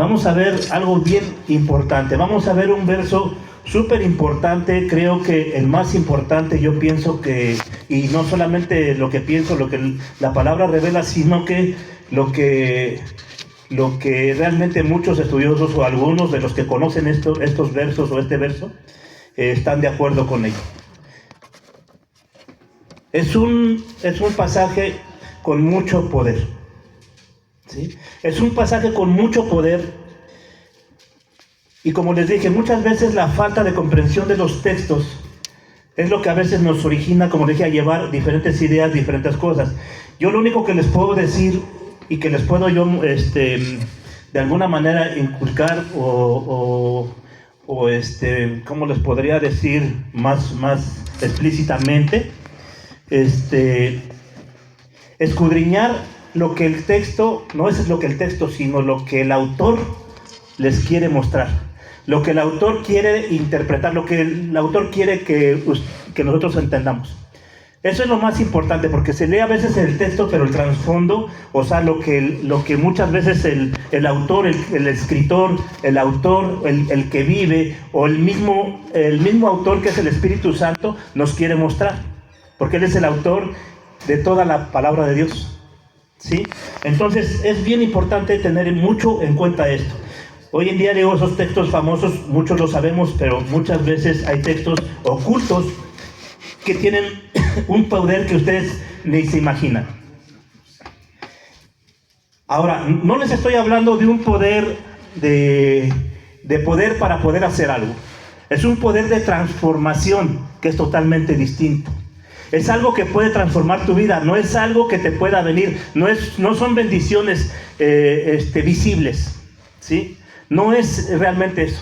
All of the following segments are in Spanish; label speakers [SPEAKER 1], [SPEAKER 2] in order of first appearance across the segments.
[SPEAKER 1] vamos a ver algo bien importante. Vamos a ver un verso súper importante, creo que el más importante, yo pienso que, y no solamente lo que pienso, lo que la palabra revela, sino que lo que realmente muchos estudiosos o algunos de los que conocen estos versos o este verso, están de acuerdo con ello. Es un pasaje con mucho poder, ¿sí? Es un pasaje con mucho poder. Y como les dije, muchas veces la falta de comprensión de los textos es lo que a veces nos origina, como les dije, a llevar diferentes ideas, diferentes cosas. Yo lo único que les puedo decir y que les puedo yo, de alguna manera inculcar ¿cómo les podría decir más explícitamente? Escudriñar lo que el texto, no es lo que el texto, sino lo que el autor les quiere mostrar. Lo que el autor quiere interpretar, lo que el autor quiere que nosotros entendamos. Eso es lo más importante, porque se lee a veces el texto, pero el trasfondo, o sea, lo que muchas veces el autor, el escritor, el autor, el que vive, o el mismo autor que es el Espíritu Santo, nos quiere mostrar. Porque Él es el autor de toda la palabra de Dios, ¿sí? Entonces, es bien importante tener mucho en cuenta esto. Hoy en día leo esos textos famosos, muchos lo sabemos, pero muchas veces hay textos ocultos que tienen un poder que ustedes ni se imaginan. Ahora, no les estoy hablando de un poder de poder para poder hacer algo. Es un poder de transformación que es totalmente distinto. Es algo que puede transformar tu vida, no es algo que te pueda venir, no son bendiciones visibles, ¿sí? No es realmente eso.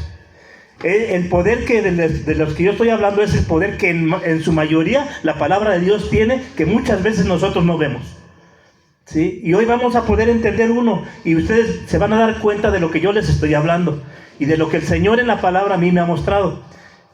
[SPEAKER 1] El poder de los que yo estoy hablando es el poder que en su mayoría la palabra de Dios tiene, que muchas veces nosotros no vemos, ¿sí? Y hoy vamos a poder entender uno, y ustedes se van a dar cuenta de lo que yo les estoy hablando, y de lo que el Señor en la palabra a mí me ha mostrado.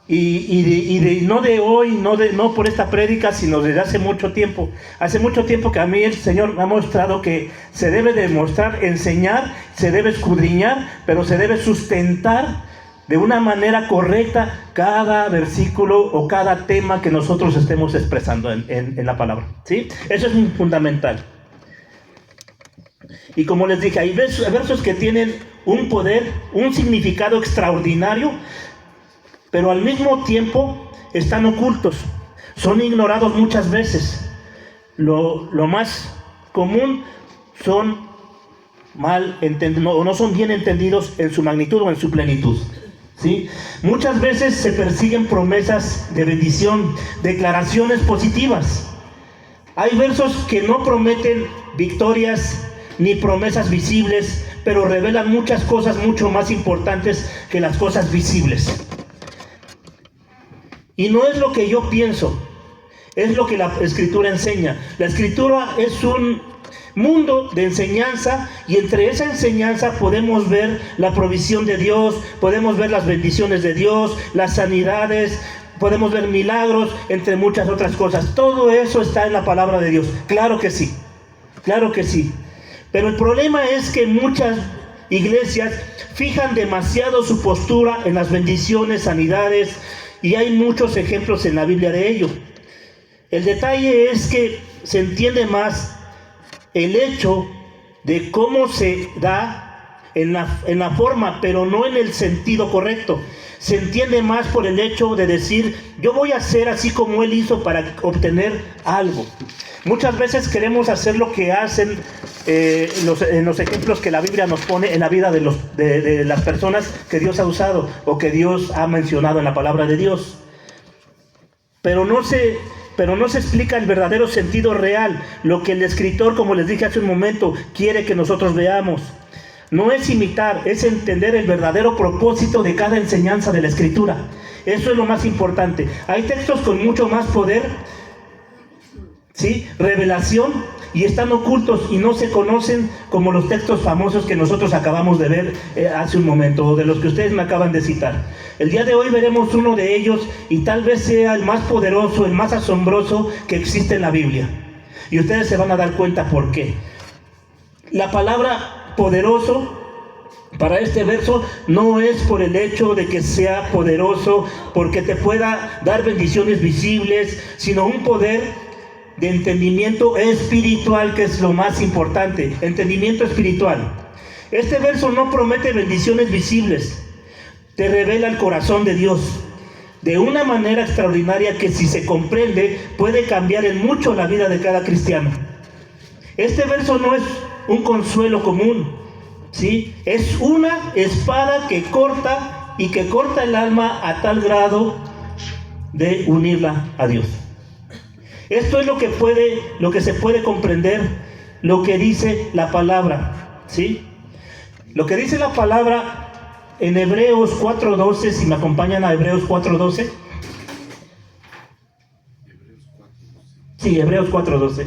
[SPEAKER 1] No de hoy, no por esta prédica, sino desde hace mucho tiempo. Hace mucho tiempo que a mí el Señor me ha mostrado que se debe demostrar, enseñar, se debe escudriñar, pero se debe sustentar de una manera correcta cada versículo o cada tema que nosotros estemos expresando en la palabra, ¿sí? Eso es fundamental. Y como les dije, hay versos que tienen un poder, un significado extraordinario, pero al mismo tiempo están ocultos, son ignorados muchas veces. Lo más común son mal entendidos, o no son bien entendidos en su magnitud o en su plenitud, ¿sí? Muchas veces se persiguen promesas de bendición, declaraciones positivas. Hay versos que no prometen victorias ni promesas visibles, pero revelan muchas cosas mucho más importantes que las cosas visibles. Y no es lo que yo pienso, es lo que la Escritura enseña. La Escritura es un mundo de enseñanza, y entre esa enseñanza podemos ver la provisión de Dios, podemos ver las bendiciones de Dios, las sanidades, podemos ver milagros, entre muchas otras cosas. Todo eso está en la palabra de Dios. Claro que sí, claro que sí. Pero el problema es que muchas iglesias fijan demasiado su postura en las bendiciones, sanidades, y hay muchos ejemplos en la Biblia de ello. El detalle es que se entiende más el hecho de cómo se da en la forma, pero no en el sentido correcto. Se entiende más por el hecho de decir, yo voy a hacer así como Él hizo para obtener algo. Muchas veces queremos hacer lo que hacen en los ejemplos que la Biblia nos pone en la vida de las personas que Dios ha usado o que Dios ha mencionado en la palabra de Dios. Pero no se explica el verdadero sentido real, lo que el escritor, como les dije hace un momento, quiere que nosotros veamos. No es imitar, es entender el verdadero propósito de cada enseñanza de la Escritura. Eso es lo más importante. Hay textos con mucho más poder, ¿sí? Revelación, y están ocultos y no se conocen como los textos famosos que nosotros acabamos de ver hace un momento, o de los que ustedes me acaban de citar. El día de hoy veremos uno de ellos, y tal vez sea el más poderoso, el más asombroso que existe en la Biblia. Y ustedes se van a dar cuenta por qué. La palabra poderoso para este verso no es por el hecho de que sea poderoso, porque te pueda dar bendiciones visibles, sino un poder de entendimiento espiritual, que es lo más importante, entendimiento espiritual. Este verso no promete bendiciones visibles, te revela el corazón de Dios de una manera extraordinaria que, si se comprende, puede cambiar en mucho la vida de cada cristiano. Este verso no es un consuelo común, ¿sí? Es una espada que corta, y que corta el alma a tal grado de unirla a Dios. Esto es lo que se puede comprender, lo que dice la palabra, ¿sí? Lo que dice la palabra en Hebreos 4:12, si me acompañan a Hebreos 4:12. Sí, Hebreos 4:12.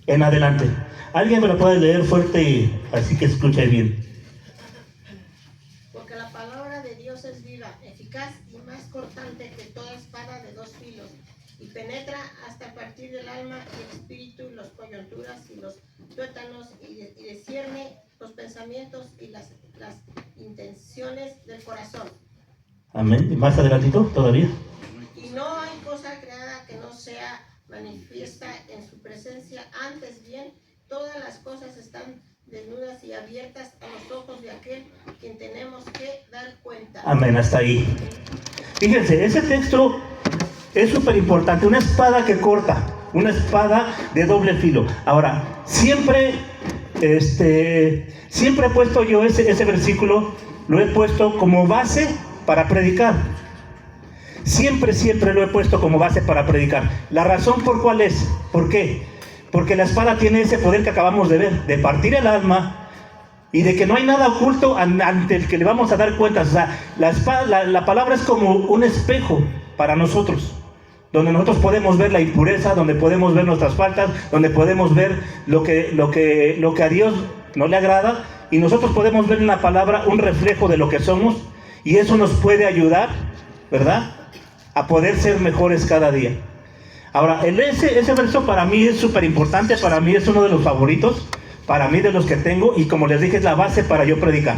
[SPEAKER 1] En adelante. ¿Alguien me lo puede leer fuerte, así que escuche bien?
[SPEAKER 2] Porque la palabra de Dios es viva, eficaz y más cortante que toda espada de dos filos, y penetra hasta partir del alma y el espíritu, y las coyunturas y los tuétanos, y discierne los pensamientos y las intenciones del corazón.
[SPEAKER 1] Amén. ¿Y más adelantito todavía?
[SPEAKER 2] Y no hay cosa creada que no sea manifiesta en su presencia, antes bien, todas las cosas están desnudas y abiertas a los ojos de aquel quien tenemos que dar cuenta.
[SPEAKER 1] Amén, hasta ahí. Fíjense, ese texto es súper importante, una espada que corta, una espada de doble filo. Ahora, siempre he puesto yo ese versículo, lo he puesto como base para predicar. Siempre lo he puesto como base para predicar. La razón por cuál es, ¿por qué? Porque la espada tiene ese poder que acabamos de ver, de partir el alma, y de que no hay nada oculto ante el que le vamos a dar cuentas. O sea, la espada, la palabra es como un espejo para nosotros, donde nosotros podemos ver la impureza, donde podemos ver nuestras faltas, donde podemos ver lo que a Dios no le agrada, y nosotros podemos ver en la palabra un reflejo de lo que somos, y eso nos puede ayudar, ¿verdad?, a poder ser mejores cada día. Ahora, ese verso para mí es súper importante, para mí es uno de los favoritos, para mí de los que tengo, y como les dije, es la base para yo predicar,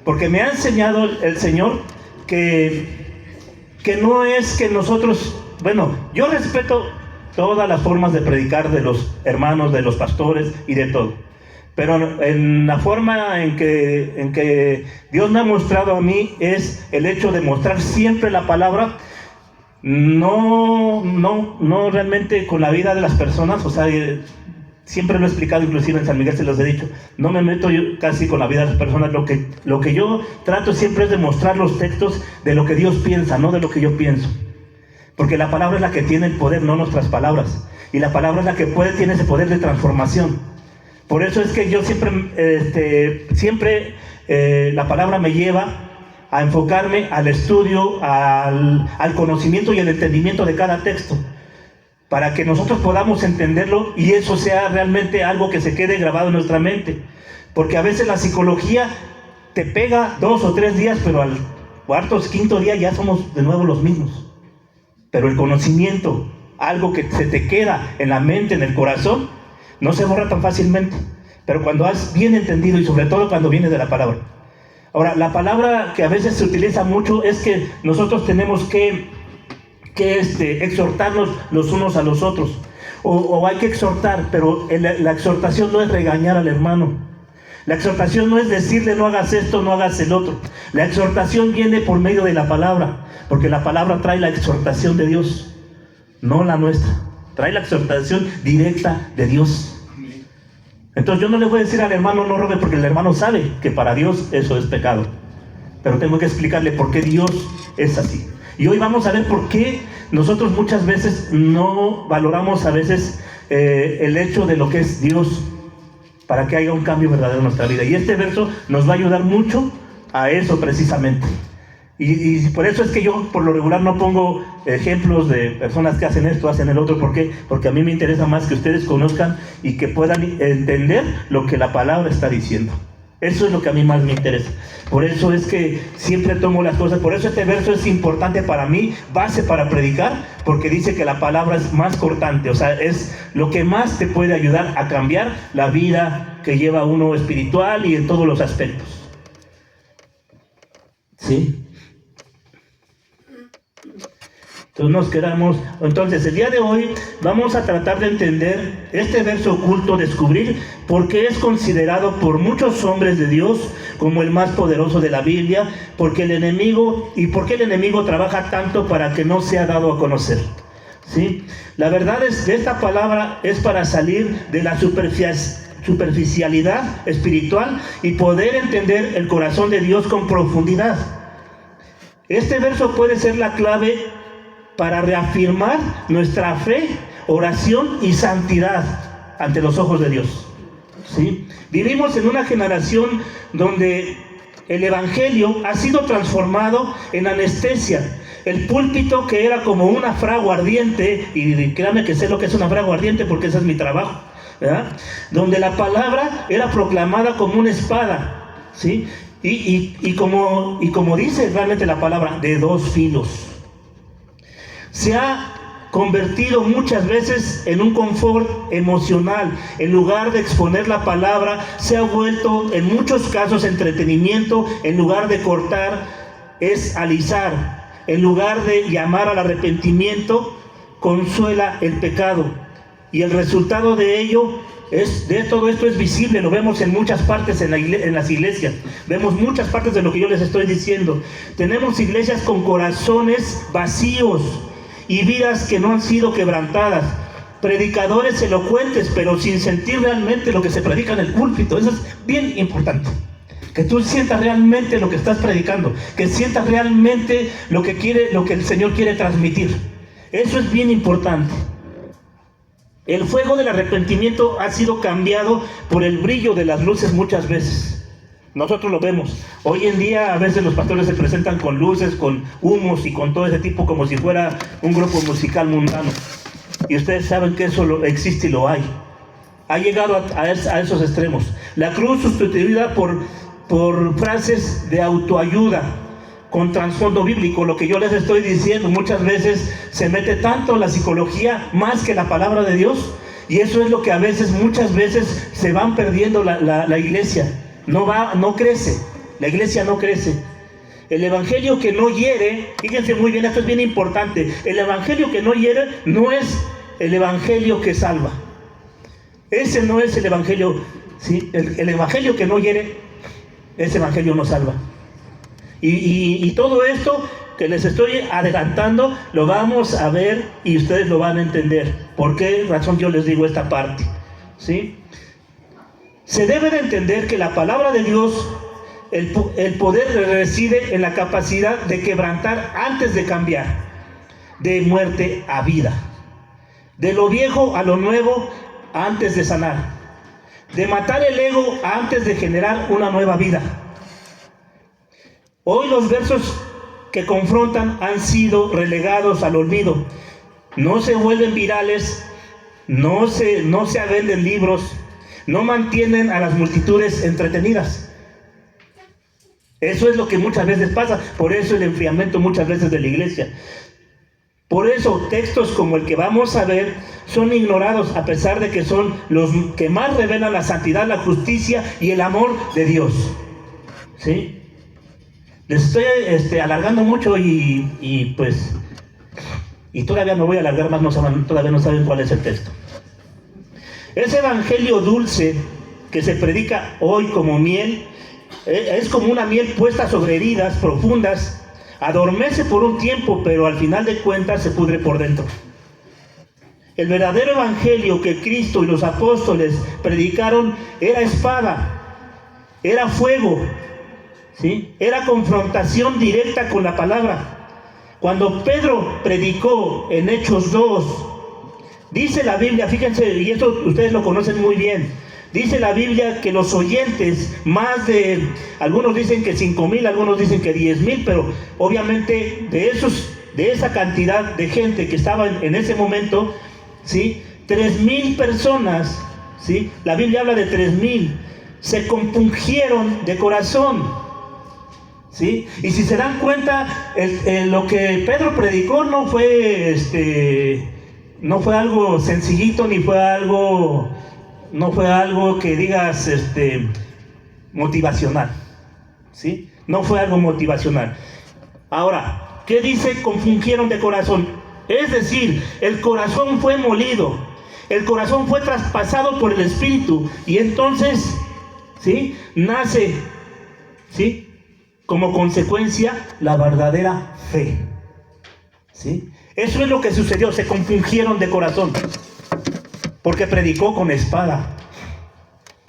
[SPEAKER 1] porque me ha enseñado el Señor que no es que nosotros, bueno, yo respeto todas las formas de predicar de los hermanos, de los pastores y de todo, pero en la forma en que Dios me ha mostrado a mí es el hecho de mostrar siempre la palabra, no realmente con la vida de las personas. O sea, siempre lo he explicado, inclusive en San Miguel se los he dicho, no me meto yo casi con la vida de las personas. Lo que yo trato siempre es de mostrar los textos de lo que Dios piensa, no de lo que yo pienso, porque la palabra es la que tiene el poder, no nuestras palabras, y la palabra es la que tiene ese poder de transformación. Por eso es que yo siempre la palabra me lleva a enfocarme al estudio, al conocimiento y al entendimiento de cada texto, para que nosotros podamos entenderlo y eso sea realmente algo que se quede grabado en nuestra mente. Porque a veces la psicología te pega 2 o 3 días, pero al cuarto o quinto día ya somos de nuevo los mismos. Pero el conocimiento, algo que se te queda en la mente, en el corazón, no se borra tan fácilmente, pero cuando has bien entendido, y sobre todo cuando viene de la palabra. Ahora, la palabra que a veces se utiliza mucho es que nosotros tenemos que exhortarnos los unos a los otros, o hay que exhortar, pero la exhortación no es regañar al hermano. La exhortación no es decirle no hagas esto, no hagas el otro. La exhortación viene por medio de la palabra, porque la palabra trae la exhortación de Dios, no la nuestra. Trae la exhortación directa de Dios. Entonces yo no le voy a decir al hermano no robe, porque el hermano sabe que para Dios eso es pecado, pero tengo que explicarle por qué Dios es así. Y hoy vamos a ver por qué nosotros muchas veces no valoramos a veces el hecho de lo que es Dios, para que haya un cambio verdadero en nuestra vida. Y este verso nos va a ayudar mucho a eso precisamente. Y por eso es que yo por lo regular no pongo ejemplos de personas que hacen esto, hacen el otro. ¿Por qué? Porque a mí me interesa más que ustedes conozcan y que puedan entender lo que la palabra está diciendo. Eso es lo que a mí más me interesa. Por eso es que siempre tomo las cosas. Por eso este verso es importante para mí, base para predicar, porque dice que la palabra es más cortante. O sea, es lo que más te puede ayudar a cambiar la vida que lleva uno espiritual y en todos los aspectos. ¿Sí? Entonces el día de hoy vamos a tratar de entender este verso oculto, descubrir por qué es considerado por muchos hombres de Dios como el más poderoso de la Biblia, por qué el enemigo trabaja tanto para que no sea dado a conocer. ¿Sí? La verdad es que esta palabra es para salir de la superficialidad espiritual y poder entender el corazón de Dios con profundidad. Este verso puede ser la clave para reafirmar nuestra fe, oración y santidad ante los ojos de Dios. ¿Sí? Vivimos en una generación donde el evangelio ha sido transformado en anestesia. El púlpito, que era como una fragua ardiente, y créanme que sé lo que es una fragua ardiente porque ese es mi trabajo, ¿verdad? Donde la palabra era proclamada como una espada, ¿sí? Y como dice realmente la palabra, de dos filos. Se ha convertido muchas veces en un confort emocional. En lugar de exponer la palabra, se ha vuelto en muchos casos entretenimiento. En lugar de cortar, es alisar. En lugar de llamar al arrepentimiento, consuela el pecado. Y el resultado de ello de todo esto es visible, lo vemos en muchas partes en las iglesias. Vemos muchas partes de lo que yo les estoy diciendo. Tenemos iglesias con corazones vacíos y vidas que no han sido quebrantadas. Predicadores elocuentes, pero sin sentir realmente lo que se predica en el púlpito. Eso es bien importante. Que tú sientas realmente lo que estás predicando. Que sientas realmente lo que el Señor quiere transmitir. Eso es bien importante. El fuego del arrepentimiento ha sido cambiado por el brillo de las luces muchas veces. Nosotros lo vemos. Hoy en día a veces los pastores se presentan con luces, con humos y con todo ese tipo como si fuera un grupo musical mundano. Y ustedes saben que eso existe y lo hay. Ha llegado a esos extremos. La cruz sustituida por frases de autoayuda con trasfondo bíblico. Lo que yo les estoy diciendo, muchas veces se mete tanto la psicología más que la palabra de Dios. Y eso es lo que muchas veces se van perdiendo la iglesia. No crece, la iglesia no crece. El evangelio que no hiere, fíjense muy bien, esto es bien importante. El evangelio que no hiere no es el evangelio que salva. Ese no es el evangelio, ¿sí? El evangelio que no hiere, ese evangelio no salva. Y todo esto que les estoy adelantando, lo vamos a ver y ustedes lo van a entender. ¿Por qué razón yo les digo esta parte? ¿Sí? Se debe de entender que la palabra de Dios, el poder reside en la capacidad de quebrantar antes de cambiar, de muerte a vida, de lo viejo a lo nuevo antes de sanar, de matar el ego antes de generar una nueva vida. Hoy los versos que confrontan han sido relegados al olvido. No se vuelven virales, no se venden libros, no mantienen a las multitudes entretenidas. Eso es lo que muchas veces pasa. Por eso el enfriamiento muchas veces de la iglesia. Por eso textos como el que vamos a ver son ignorados, a pesar de que son los que más revelan la santidad, la justicia y el amor de Dios. ¿Sí? Les estoy alargando mucho y todavía me voy a alargar más, todavía no saben cuál es el texto. Ese evangelio dulce que se predica hoy como miel, es como una miel puesta sobre heridas profundas, adormece por un tiempo, pero al final de cuentas se pudre por dentro. El verdadero evangelio que Cristo y los apóstoles predicaron era espada, era fuego, ¿sí? Era confrontación directa con la palabra. Cuando Pedro predicó en Hechos 2, dice la Biblia, fíjense, y esto ustedes lo conocen muy bien, dice la Biblia que los oyentes, algunos dicen que 5,000, algunos dicen que 10,000, pero obviamente de esa cantidad de gente que estaba en ese momento, ¿sí? 3,000 personas, ¿sí? La Biblia habla de 3,000, se compungieron de corazón. ¿Sí? Y si se dan cuenta, lo que Pedro predicó no fue algo sencillito, no fue algo que digas motivacional. ¿Sí? No fue algo motivacional. Ahora, ¿qué dice compungieron de corazón? Es decir, el corazón fue molido, el corazón fue traspasado por el Espíritu, y entonces, ¿sí?, nace, ¿sí?, como consecuencia la verdadera fe. ¿Sí? Eso es lo que sucedió, se compungieron de corazón, porque predicó con espada,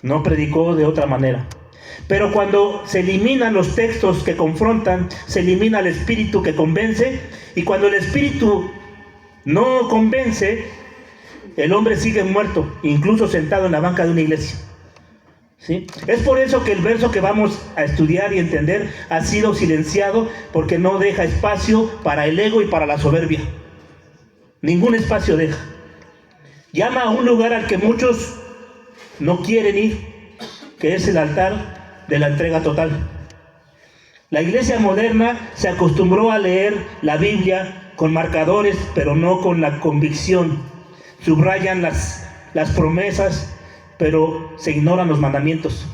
[SPEAKER 1] no predicó de otra manera. Pero cuando se eliminan los textos que confrontan, se elimina el espíritu que convence, y cuando el espíritu no convence, el hombre sigue muerto, incluso sentado en la banca de una iglesia. ¿Sí? Es por eso que el verso que vamos a estudiar y entender ha sido silenciado, porque no deja espacio para el ego y para la soberbia. Ningún espacio deja. Llama a un lugar al que muchos no quieren ir, que es el altar de la entrega total. La iglesia moderna se acostumbró a leer la Biblia con marcadores, pero no con la convicción. Subrayan las promesas, pero se ignoran los mandamientos.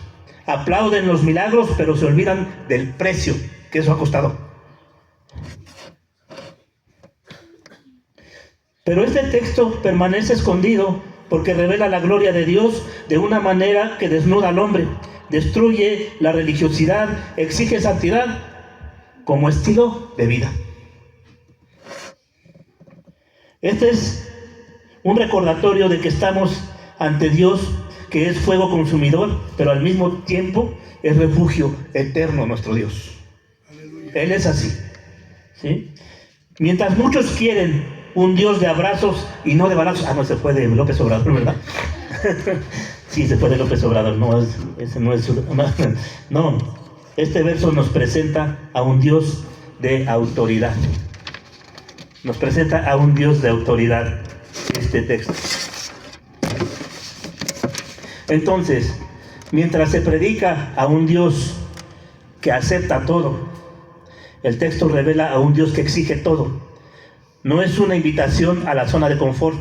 [SPEAKER 1] Aplauden los milagros, pero se olvidan del precio que eso ha costado. Pero este texto permanece escondido porque revela la gloria de Dios de una manera que desnuda al hombre, destruye la religiosidad, exige santidad como estilo de vida. Este es un recordatorio de que estamos ante Dios, que es fuego consumidor, pero al mismo tiempo es refugio eterno nuestro Dios. Él es así, ¿sí? Mientras muchos quieren un Dios de abrazos y no de balazos. No, se fue de López Obrador, ¿verdad? Sí, se fue de López Obrador. No, ese no es. No, este verso nos presenta a un Dios de autoridad. Nos presenta a un Dios de autoridad este texto. Entonces, mientras se predica a un Dios que acepta todo, el texto revela a un Dios que exige todo. No es una invitación a la zona de confort,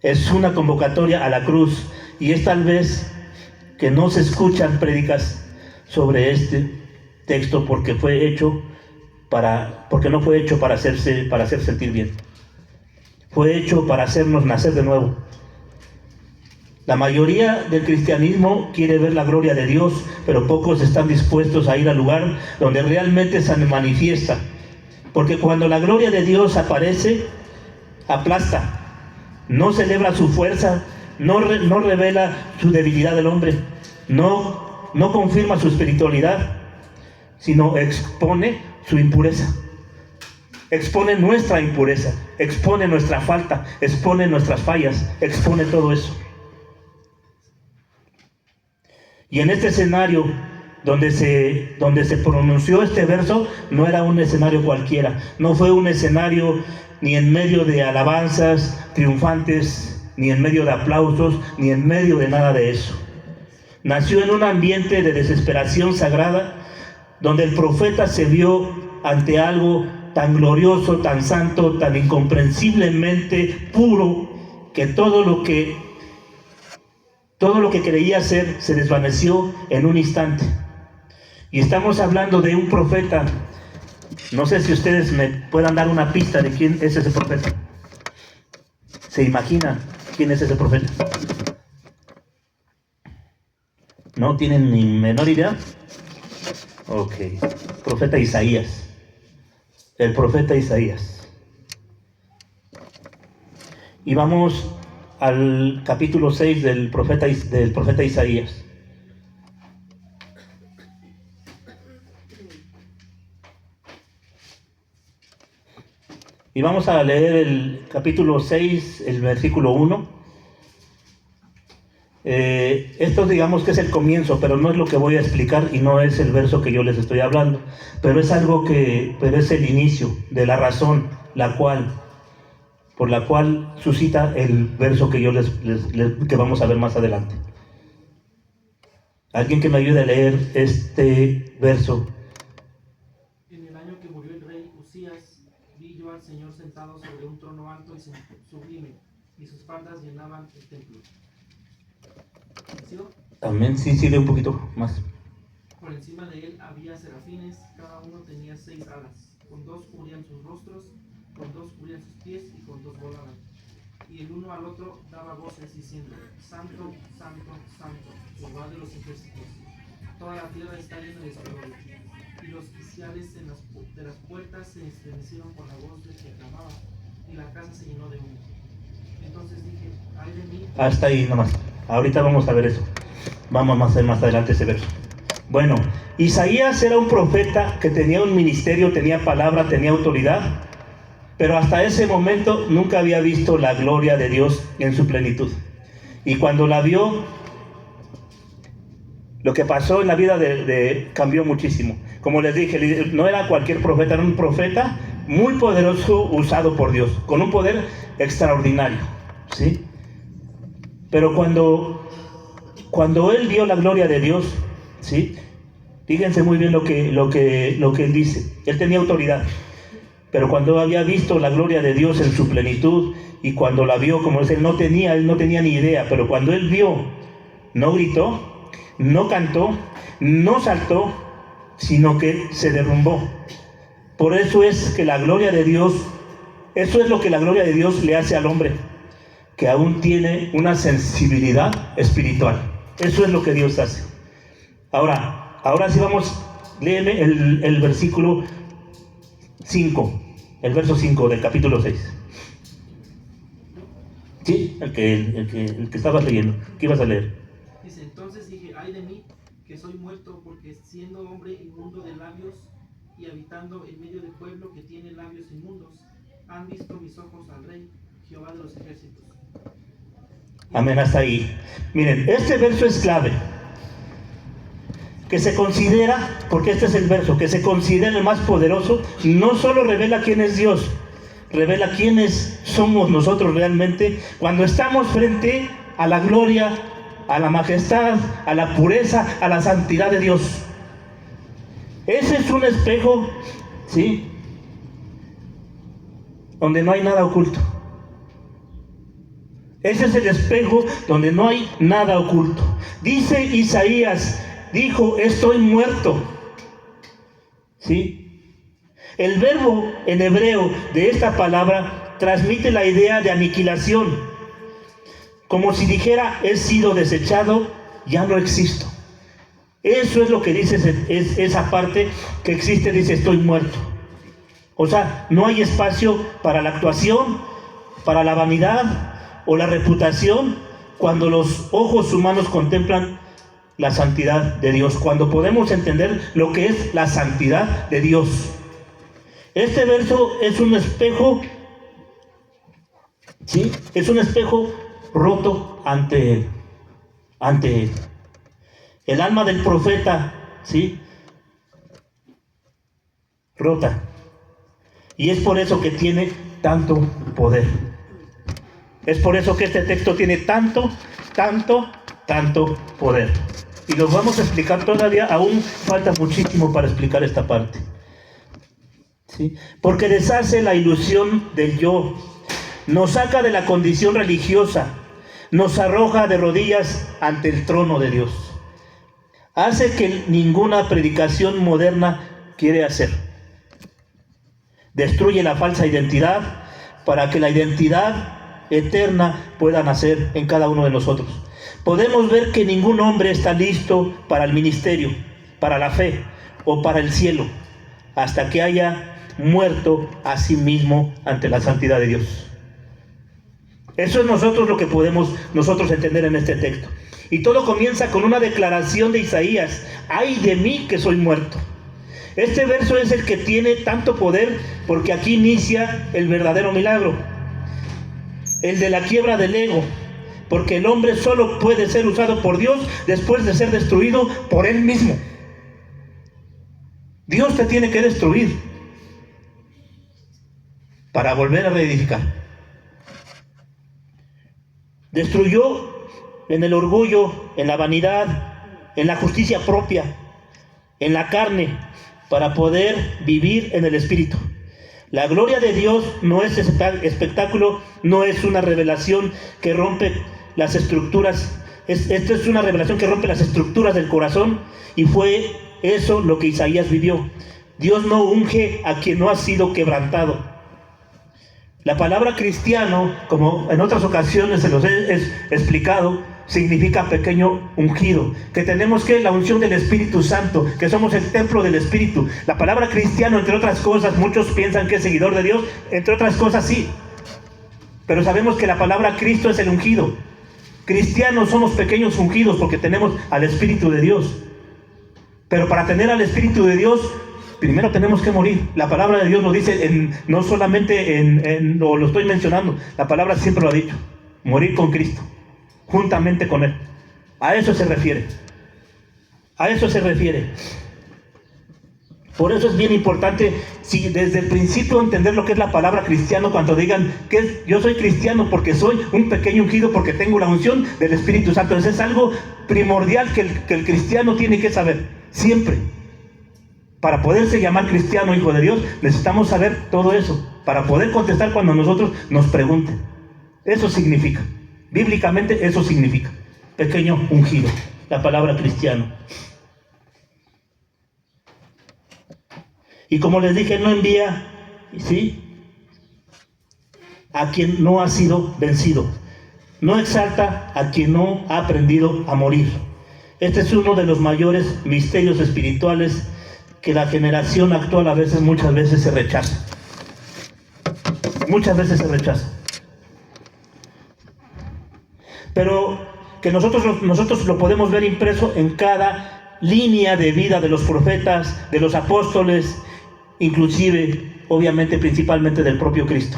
[SPEAKER 1] es una convocatoria a la cruz, y es tal vez que no se escuchan prédicas sobre este texto porque no fue hecho para hacer sentir bien. Fue hecho para hacernos nacer de nuevo. La mayoría del cristianismo quiere ver la gloria de Dios, pero pocos están dispuestos a ir al lugar donde realmente se manifiesta. Porque cuando la gloria de Dios aparece, aplasta, no celebra su fuerza, no revela su debilidad del hombre, no confirma su espiritualidad, sino expone su impureza. Expone nuestra impureza, expone nuestra falta, expone nuestras fallas, expone todo eso. Y en este escenario donde se pronunció este verso, no era un escenario cualquiera, no fue un escenario ni en medio de alabanzas triunfantes, ni en medio de aplausos, ni en medio de nada de eso. Nació en un ambiente de desesperación sagrada, donde el profeta se vio ante algo tan glorioso, tan santo, tan incomprensiblemente puro, que todo lo que creía ser se desvaneció en un instante. Y estamos hablando de un profeta. No sé si ustedes me puedan dar una pista de quién es ese profeta. ¿Se imagina quién es ese profeta? ¿No tienen ni menor idea? Ok. Profeta Isaías. El profeta Isaías. Y vamos al capítulo 6 del profeta Isaías. Y vamos a leer el capítulo 6, el versículo 1. Esto digamos que es el comienzo, pero no es lo que voy a explicar y no es el verso que yo les estoy hablando, pero es pero es el inicio de la razón por la cual suscita el verso que que vamos a ver más adelante. Alguien que me ayude a leer este verso.
[SPEAKER 3] En el año que murió el rey Usías, vi yo al Señor sentado sobre un trono alto y sublime, y sus faldas llenaban el templo. ¿Sigo?
[SPEAKER 1] Amén, sí, lee un poquito más.
[SPEAKER 3] Por encima de él había serafines, cada uno tenía 6 alas, con 2 cubrían sus rostros, con 2 cubrían sus pies y con 2 volaban. Y el uno al otro daba voces diciendo: Santo, Santo, Santo, Jehová de los ejércitos, toda la tierra está llena de su gloria. Y los quiciales de las puertas se estremecieron con la voz del que clamaba, y la casa se llenó de humo. Entonces dije: ay de mí.
[SPEAKER 1] Hasta ahí nomás. Ahorita vamos a ver eso. Vamos a hacer más adelante ese verso. Bueno, Isaías era un profeta que tenía un ministerio, tenía palabra, tenía autoridad, pero hasta ese momento nunca había visto la gloria de Dios en su plenitud. Y cuando la vio, lo que pasó en la vida cambió muchísimo. Como les dije, no era cualquier profeta, era un profeta muy poderoso, usado por Dios, con un poder extraordinario, ¿sí? Pero cuando él vio la gloria de Dios, ¿sí? Fíjense muy bien lo que él dice. Él tenía autoridad, pero cuando había visto la gloria de Dios en su plenitud, y cuando la vio, como él no tenía ni idea, pero cuando él vio, no gritó, no cantó, no saltó, sino que se derrumbó. Por eso es que la gloria de Dios, eso es lo que la gloria de Dios le hace al hombre, que aún tiene una sensibilidad espiritual. Eso es lo que Dios hace. Ahora sí vamos, léeme el versículo 5, el verso 5 del capítulo 6. Sí, el que estabas leyendo. ¿Qué ibas a leer?
[SPEAKER 3] Dice: entonces dije: ay de mí, que soy muerto, porque siendo hombre inmundo de labios y habitando en medio de pueblo que tiene labios inmundos, han visto mis ojos al Rey, Jehová de los ejércitos.
[SPEAKER 1] Amén, hasta ahí. Miren, este verso es clave. Que se considera, porque este es el verso, que se considera el más poderoso, no solo revela quién es Dios, revela quiénes somos nosotros realmente cuando estamos frente a la gloria, a la majestad, a la pureza, a la santidad de Dios. Ese es un espejo, ¿sí?, donde no hay nada oculto. Ese es el espejo donde no hay nada oculto. Dice Isaías, dijo: estoy muerto. ¿Sí? El verbo en hebreo de esta palabra transmite la idea de aniquilación, como si dijera: he sido desechado, ya no existo. Eso es lo que dice esa parte que existe, dice: estoy muerto. O sea, no hay espacio para la actuación, para la vanidad o la reputación cuando los ojos humanos contemplan la santidad de Dios, cuando podemos entender lo que es la santidad de Dios. Este verso es un espejo, ¿sí?, es un espejo roto ante él. El alma del profeta, ¿sí?, rota. Y es por eso que tiene tanto poder. Es por eso que este texto tiene tanto poder. Y lo vamos a explicar todavía, aún falta muchísimo para explicar esta parte. ¿Sí? Porque deshace la ilusión del yo, nos saca de la condición religiosa, nos arroja de rodillas ante el trono de Dios. Hace que ninguna predicación moderna quiere hacer. Destruye la falsa identidad para que la identidad eterna pueda nacer en cada uno de nosotros. Podemos ver que ningún hombre está listo para el ministerio, para la fe o para el cielo, hasta que haya muerto a sí mismo ante la santidad de Dios. Eso es lo que podemos nosotros entender en este texto. Y todo comienza con una declaración de Isaías: ay de mí que soy muerto. Este verso es el que tiene tanto poder porque aquí inicia el verdadero milagro, el de la quiebra del ego, porque el hombre solo puede ser usado por Dios después de ser destruido por él mismo. Dios te tiene que destruir para volver a reedificar. Destruyó en el orgullo, en la vanidad, en la justicia propia, en la carne, para poder vivir en el Espíritu. La gloria de Dios no es espectáculo, no es una revelación que rompe las estructuras. Esto es una revelación que rompe las estructuras del corazón, y fue eso lo que Isaías vivió. Dios no unge a quien no ha sido quebrantado. La palabra cristiano, como en otras ocasiones se los he explicado, significa pequeño ungido, que tenemos que la unción del Espíritu Santo, que somos el templo del Espíritu. La palabra cristiano, entre otras cosas, muchos piensan que es seguidor de Dios, entre otras cosas sí, pero sabemos que la palabra Cristo es el ungido. Cristianos somos pequeños ungidos porque tenemos al Espíritu de Dios, pero para tener al Espíritu de Dios primero tenemos que morir. La palabra de Dios lo dice, no solamente o lo estoy mencionando, la palabra siempre lo ha dicho: morir con Cristo, juntamente con Él. A eso se refiere. A eso se refiere. Por eso es bien importante, si desde el principio entender lo que es la palabra cristiano. Cuando digan que yo soy cristiano porque soy un pequeño ungido, porque tengo la unción del Espíritu Santo. Eso es algo primordial que el cristiano tiene que saber siempre. Para poderse llamar cristiano, hijo de Dios, necesitamos saber todo eso, para poder contestar cuando nosotros nos pregunten. Eso significa, bíblicamente eso significa pequeño ungido, la palabra cristiano. Y como les dije, no envía, ¿sí?, a quien no ha sido vencido. No exalta a quien no ha aprendido a morir. Este es uno de los mayores misterios espirituales que la generación actual muchas veces se rechaza. Muchas veces se rechaza. Pero que nosotros lo podemos ver impreso en cada línea de vida de los profetas, de los apóstoles, inclusive, obviamente, principalmente del propio Cristo.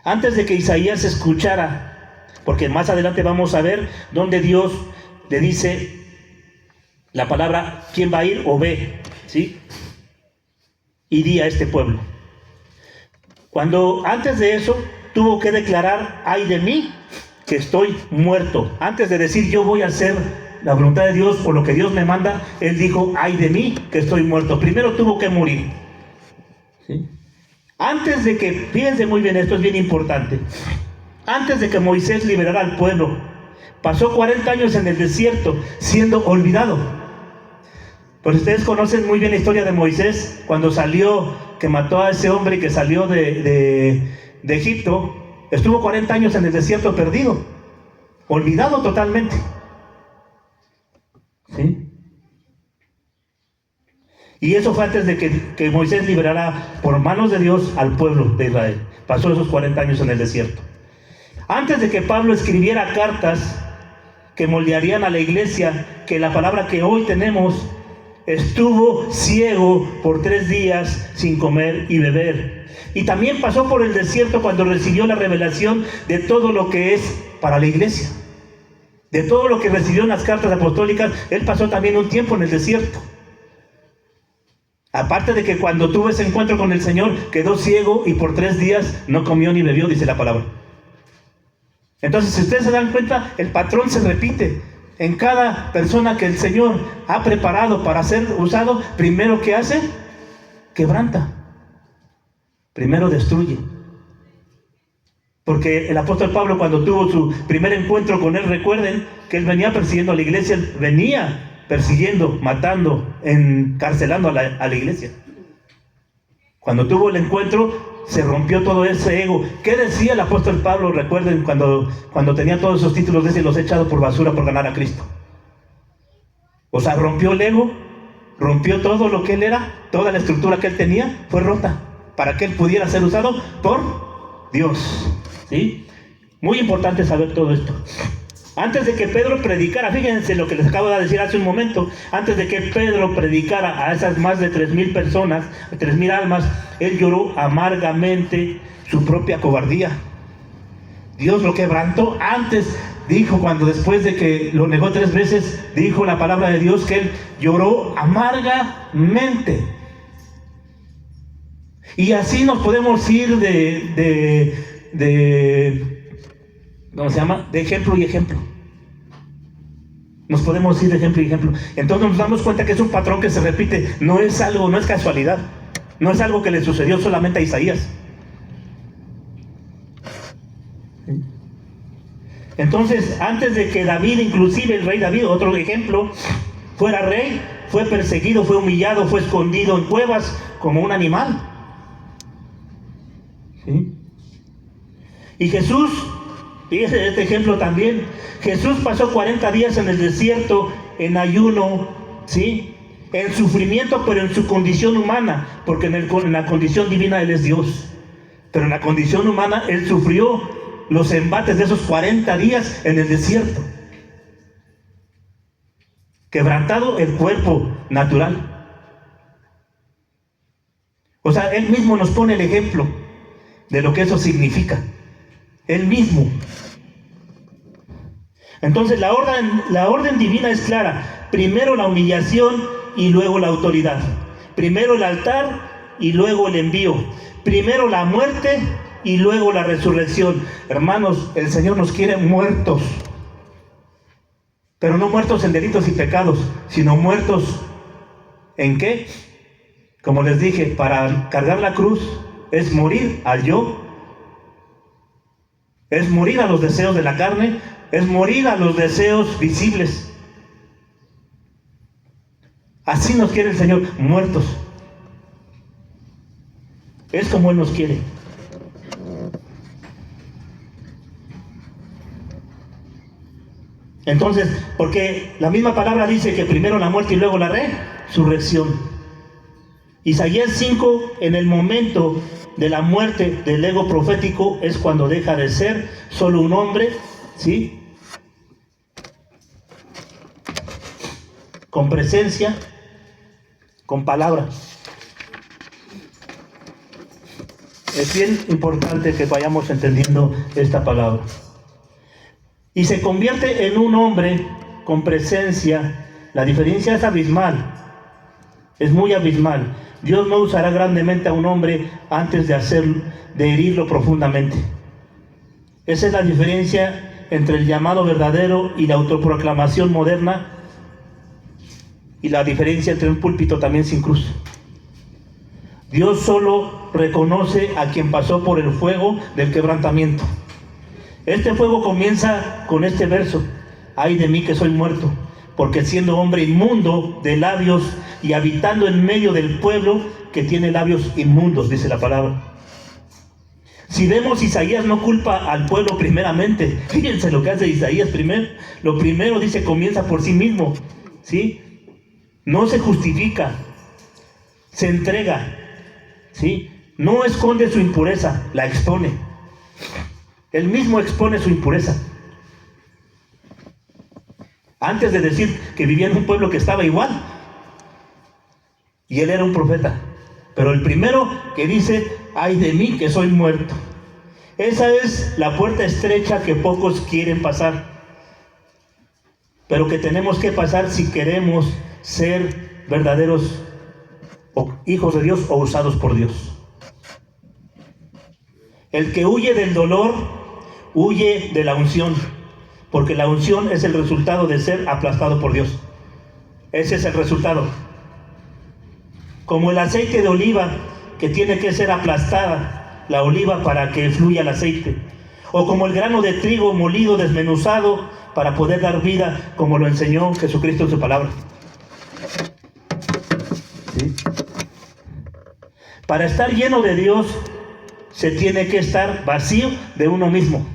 [SPEAKER 1] Antes de que Isaías escuchara, porque más adelante vamos a ver donde Dios le dice la palabra: ¿quién va a ir? O ve, ¿sí? Y di a este pueblo. Antes de eso, tuvo que declarar: ay de mí, que estoy muerto. Antes de decir yo voy a hacer la voluntad de Dios o lo que Dios me manda, él dijo: ay de mí, que estoy muerto. Primero tuvo que morir, ¿sí? Antes de que, fíjense muy bien, esto es bien importante. Antes de que Moisés liberara al pueblo, pasó 40 años en el desierto siendo olvidado. Pues ustedes conocen muy bien la historia de Moisés, cuando salió, que mató a ese hombre que salió de Egipto. Estuvo 40 años en el desierto perdido, olvidado totalmente, ¿sí? Y eso fue antes de que Moisés liberara por manos de Dios al pueblo de Israel. Pasó esos 40 años en el desierto. Antes de que Pablo escribiera cartas que moldearían a la iglesia, que la palabra que hoy tenemos, estuvo ciego por 3 días sin comer y beber. Y también pasó por el desierto cuando recibió la revelación de todo lo que es para la iglesia. De todo lo que recibió en las cartas apostólicas, él pasó también un tiempo en el desierto. Aparte de que cuando tuvo ese encuentro con el Señor, quedó ciego y por 3 días no comió ni bebió, dice la palabra. Entonces, si ustedes se dan cuenta, el patrón se repite. En cada persona que el Señor ha preparado para ser usado, primero ¿qué hace? Quebranta. Primero destruye. Porque el apóstol Pablo, cuando tuvo su primer encuentro con él, recuerden que él venía persiguiendo a la iglesia, él venía persiguiendo, matando, encarcelando a la iglesia. Cuando tuvo el encuentro, se rompió todo ese ego. ¿Qué decía el apóstol Pablo? Recuerden cuando tenía todos esos títulos, de los he echado por basura por ganar a Cristo. O sea, rompió el ego, rompió todo lo que él era, toda la estructura que él tenía fue rota, para que él pudiera ser usado por Dios, ¿sí? Muy importante saber todo esto. Antes de que Pedro predicara, fíjense lo que les acabo de decir hace un momento, antes de que Pedro predicara a esas más de 3,000 personas, 3,000 almas, él lloró amargamente su propia cobardía. Dios lo quebrantó. Antes dijo, después de que lo negó 3 veces, dijo la palabra de Dios que él lloró amargamente. Y así nos podemos ir ¿cómo se llama? De ejemplo y ejemplo. Nos podemos ir de ejemplo en ejemplo. Entonces nos damos cuenta que es un patrón que se repite. No es algo, no es casualidad. No es algo que le sucedió solamente a Isaías. Entonces, antes de que David, inclusive el rey David, otro ejemplo, fuera rey, fue perseguido, fue humillado, fue escondido en cuevas como un animal. ¿Sí? Y Jesús, fíjese este ejemplo también, Jesús pasó 40 días en el desierto, en ayuno, ¿sí? En sufrimiento, pero en su condición humana, porque en la condición divina Él es Dios. Pero en la condición humana Él sufrió los embates de esos 40 días en el desierto. Quebrantado el cuerpo natural. O sea, Él mismo nos pone el ejemplo de lo que eso significa. Él mismo. Entonces la orden divina es clara. Primero la humillación y luego la autoridad. Primero el altar y luego el envío. Primero la muerte y luego la resurrección. Hermanos, el Señor nos quiere muertos. Pero no muertos en delitos y pecados, sino muertos ¿en qué? Como les dije, para cargar la cruz es morir al yo. Es morir a los deseos de la carne, es morir a los deseos visibles. Así nos quiere el Señor, muertos. Es como Él nos quiere. Entonces, porque la misma palabra dice que primero la muerte y luego la resurrección. Isaías 5, en el momento de la muerte del ego profético, es cuando deja de ser solo un hombre, ¿sí? Con presencia, con palabra. Es bien importante que vayamos entendiendo esta palabra. Y se convierte en un hombre con presencia. La diferencia es abismal. Es muy abismal. Dios no usará grandemente a un hombre antes de herirlo profundamente. Esa es la diferencia entre el llamado verdadero y la autoproclamación moderna, y la diferencia entre un púlpito también sin cruz. Dios solo reconoce a quien pasó por el fuego del quebrantamiento. Este fuego comienza con este verso: ay de mí que soy muerto, porque siendo hombre inmundo de labios y habitando en medio del pueblo que tiene labios inmundos, dice la palabra. Si vemos, Isaías no culpa al pueblo primeramente. Fíjense lo que hace Isaías primero. Lo primero dice, comienza por sí mismo, ¿sí? No se justifica, se entrega, ¿sí? No esconde su impureza, la expone. Él mismo expone su impureza. Antes de decir que vivía en un pueblo que estaba igual, y él era un profeta. Pero el primero que dice, ay de mí que soy muerto. Esa es la puerta estrecha que pocos quieren pasar, pero que tenemos que pasar si queremos ser verdaderos hijos de Dios o usados por Dios. El que huye del dolor, huye de la unción, porque la unción es el resultado de ser aplastado por Dios. Ese es el resultado. Como el aceite de oliva, que tiene que ser aplastada la oliva para que fluya el aceite. O como el grano de trigo molido, desmenuzado, para poder dar vida, como lo enseñó Jesucristo en su palabra. ¿Sí? Para estar lleno de Dios, se tiene que estar vacío de uno mismo.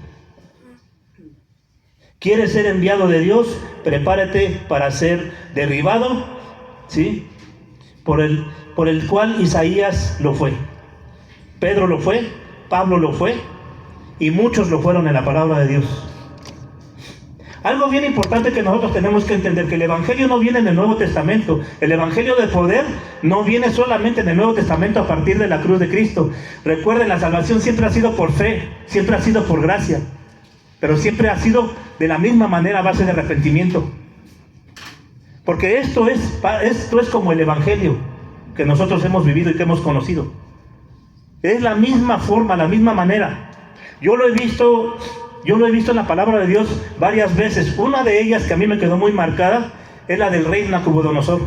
[SPEAKER 1] ¿Quieres ser enviado de Dios? Prepárate para ser derribado, ¿sí? Por el cual Isaías lo fue. Pedro lo fue, Pablo lo fue, y muchos lo fueron en la palabra de Dios. Algo bien importante que nosotros tenemos que entender, que el Evangelio no viene en el Nuevo Testamento. El Evangelio de poder no viene solamente en el Nuevo Testamento a partir de la cruz de Cristo. Recuerden, la salvación siempre ha sido por fe, siempre ha sido por gracia, pero siempre ha sido de la misma manera a base de arrepentimiento. Porque esto es como el Evangelio que nosotros hemos vivido y que hemos conocido. Es la misma forma, la misma manera. Yo lo he visto yo lo he visto en la palabra de Dios varias veces. Una de ellas que a mí me quedó muy marcada es la del rey Nabucodonosor,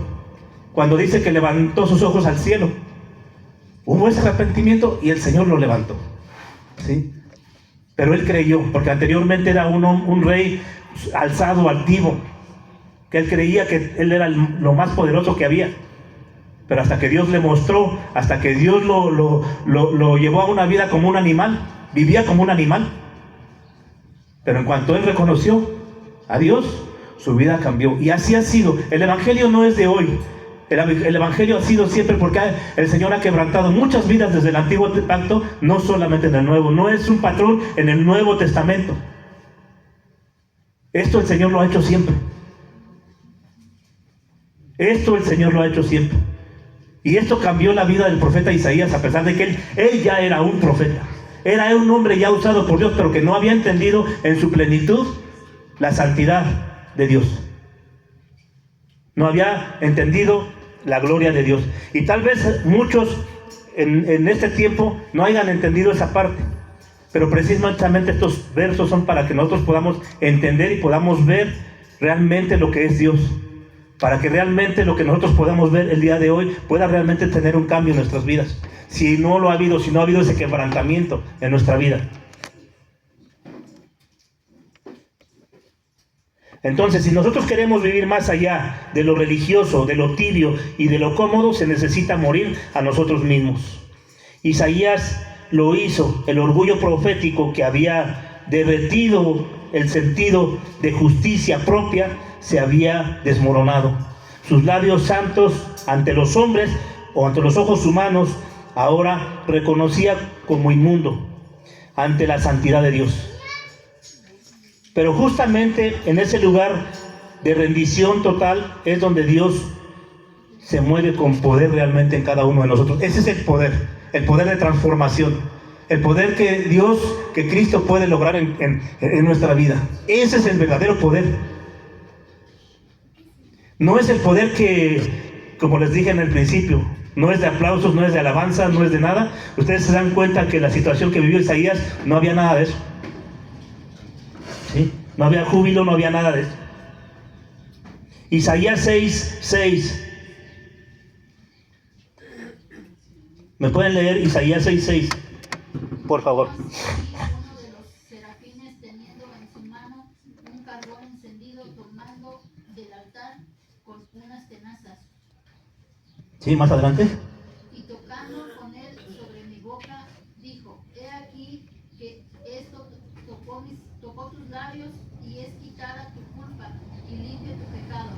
[SPEAKER 1] cuando dice que levantó sus ojos al cielo. Hubo ese arrepentimiento y el Señor lo levantó, ¿sí? Pero él creyó, porque anteriormente era un rey alzado, altivo, que él creía que él era lo más poderoso que había. Pero hasta que Dios le mostró, hasta que Dios lo llevó a una vida como un animal, vivía como un animal. Pero en cuanto él reconoció a Dios, su vida cambió. Y así ha sido. El Evangelio no es de hoy. El Evangelio ha sido siempre, porque el Señor ha quebrantado muchas vidas desde el Antiguo Pacto, no solamente en el Nuevo. No es un patrón en el Nuevo Testamento. Esto el Señor lo ha hecho siempre. Esto el Señor lo ha hecho siempre. Y esto cambió la vida del profeta Isaías, a pesar de que él ya era un profeta. Era un hombre ya usado por Dios, pero que no había entendido en su plenitud la santidad de Dios. No había entendido la gloria de Dios. Y tal vez muchos en este tiempo no hayan entendido esa parte. Pero precisamente estos versos son para que nosotros podamos entender y podamos ver realmente lo que es Dios. Para que realmente lo que nosotros podamos ver el día de hoy pueda realmente tener un cambio en nuestras vidas. Si no lo ha habido, si no ha habido ese quebrantamiento en nuestra vida. Entonces, si nosotros queremos vivir más allá de lo religioso, de lo tibio y de lo cómodo, se necesita morir a nosotros mismos. Isaías lo hizo. El orgullo profético que había derretido el sentido de justicia propia se había desmoronado. Sus labios santos ante los hombres o ante los ojos humanos ahora reconocía como inmundo ante la santidad de Dios. Pero justamente en ese lugar de rendición total es donde Dios se mueve con poder realmente en cada uno de nosotros. Ese es el poder de transformación, el poder que Dios, que Cristo puede lograr en nuestra vida. Ese es el verdadero poder. No es el poder que, como les dije en el principio, no es de aplausos, no es de alabanza, no es de nada. Ustedes se dan cuenta que la situación que vivió Isaías no había nada de eso. ¿Sí? No había júbilo, no había nada de eso. Isaías 6:6. ¿Me pueden leer Isaías 6:6? Por favor.
[SPEAKER 4] Uno de los serafines teniendo en su mano un carbón encendido tomando del altar con unas tenazas.
[SPEAKER 1] Sí, más adelante.
[SPEAKER 4] Y tocando con él sobre mi boca, dijo: He aquí que esto tocó tus labios y es quitada tu culpa y limpia tu pecado.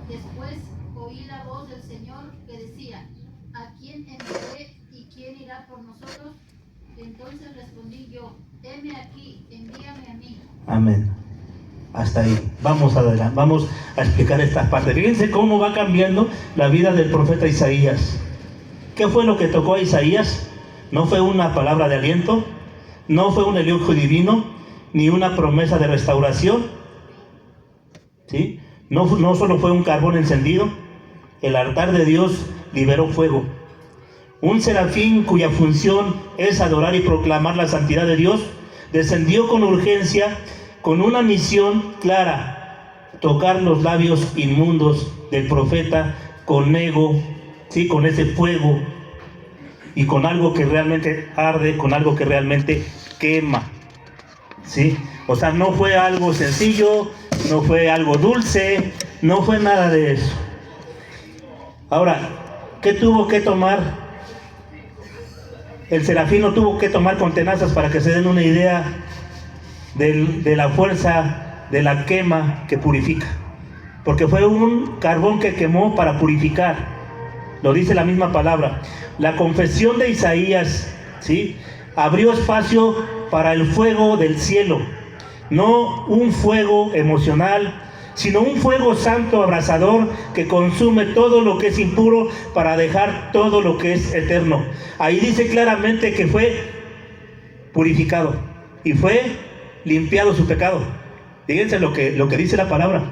[SPEAKER 4] Después oí la voz del Señor que decía: ¿A quién enviaré y quién irá por nosotros? Entonces respondí yo: heme aquí, envíame a mí.
[SPEAKER 1] Amén. Hasta ahí. Vamos adelante. Vamos a explicar estas partes. Fíjense cómo va cambiando la vida del profeta Isaías. ¿Qué fue lo que tocó a Isaías? No fue una palabra de aliento, no fue un elogio divino, ni una promesa de restauración. ¿Sí? No solo fue un carbón encendido. El altar de Dios liberó fuego. Un serafín cuya función es adorar y proclamar la santidad de Dios, descendió con urgencia, con una misión clara: tocar los labios inmundos del profeta con ego, ¿sí? Con ese fuego y con algo que realmente arde, con algo que realmente quema, ¿sí? O sea, no fue algo sencillo, no fue algo dulce, no fue nada de eso. Ahora, ¿qué tuvo que tomar? El serafín no tuvo que tomar con tenazas, para que se den una idea de la fuerza de la quema que purifica. Porque fue un carbón que quemó para purificar. Lo dice la misma palabra. La confesión de Isaías, ¿sí?, abrió espacio para el fuego del cielo. No un fuego emocional, sino un fuego santo, abrasador, que consume todo lo que es impuro para dejar todo lo que es eterno. Ahí dice claramente que fue purificado y fue limpiado su pecado. Fíjense lo que dice la palabra.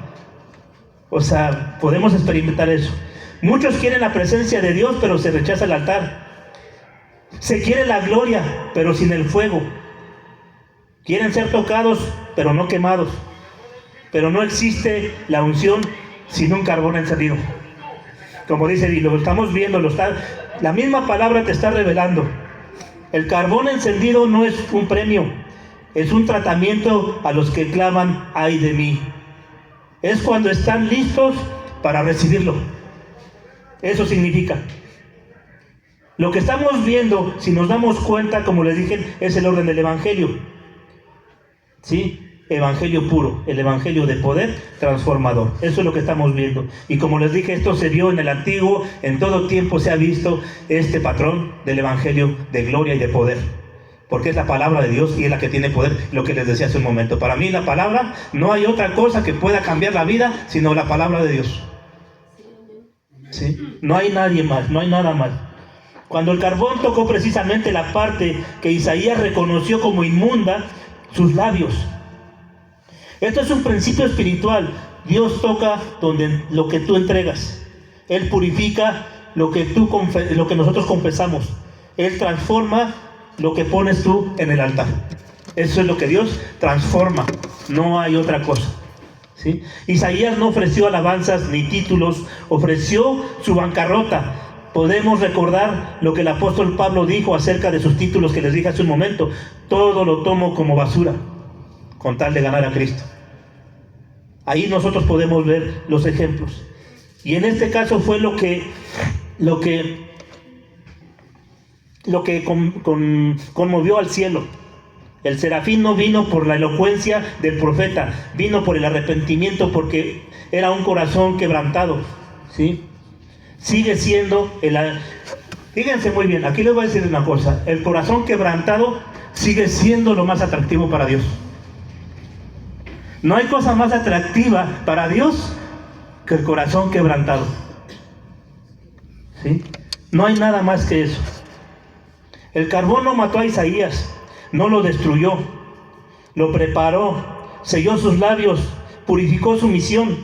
[SPEAKER 1] O sea, podemos experimentar eso. Muchos quieren la presencia de Dios, pero se rechaza el altar. Se quiere la gloria, pero sin el fuego. Quieren ser tocados, pero no quemados. Pero no existe la unción sin un carbón encendido. Como dice, y lo estamos viendo, la misma palabra te está revelando. El carbón encendido no es un premio, es un tratamiento a los que claman, ay de mí. Es cuando están listos para recibirlo. Eso significa. Lo que estamos viendo, si nos damos cuenta, como les dije, es el orden del Evangelio. ¿Sí? Evangelio puro, el evangelio de poder transformador. Eso es lo que estamos viendo. Y como les dije, esto se vio en el antiguo, en todo tiempo se ha visto este patrón del evangelio de gloria y de poder. Porque es la palabra de Dios y es la que tiene poder, lo que les decía hace un momento. Para mí la palabra, no hay otra cosa que pueda cambiar la vida, sino la palabra de Dios. ¿Sí? No hay nadie más, no hay nada más. Cuando el carbón tocó precisamente la parte que Isaías reconoció como inmunda, sus labios. Esto es un principio espiritual. Dios toca lo que tú entregas. Él purifica lo que nosotros confesamos. Él transforma lo que pones tú en el altar. Eso es lo que Dios transforma. No hay otra cosa. ¿Sí? Isaías no ofreció alabanzas ni títulos, ofreció su bancarrota. Podemos recordar lo que el apóstol Pablo dijo acerca de sus títulos que les dije hace un momento. Todo lo tomo como basura con tal de ganar a Cristo. Ahí nosotros podemos ver los ejemplos. Y en este caso fue lo que conmovió al cielo. El serafín no vino por la elocuencia del profeta, vino por el arrepentimiento, porque era un corazón quebrantado. ¿Sí? Sigue siendo fíjense muy bien, aquí les voy a decir una cosa. El corazón quebrantado sigue siendo lo más atractivo para Dios. No hay cosa más atractiva para Dios que el corazón quebrantado. ¿Sí? No hay nada más que eso. El carbón no mató a Isaías, no lo destruyó, lo preparó, selló sus labios, purificó su misión.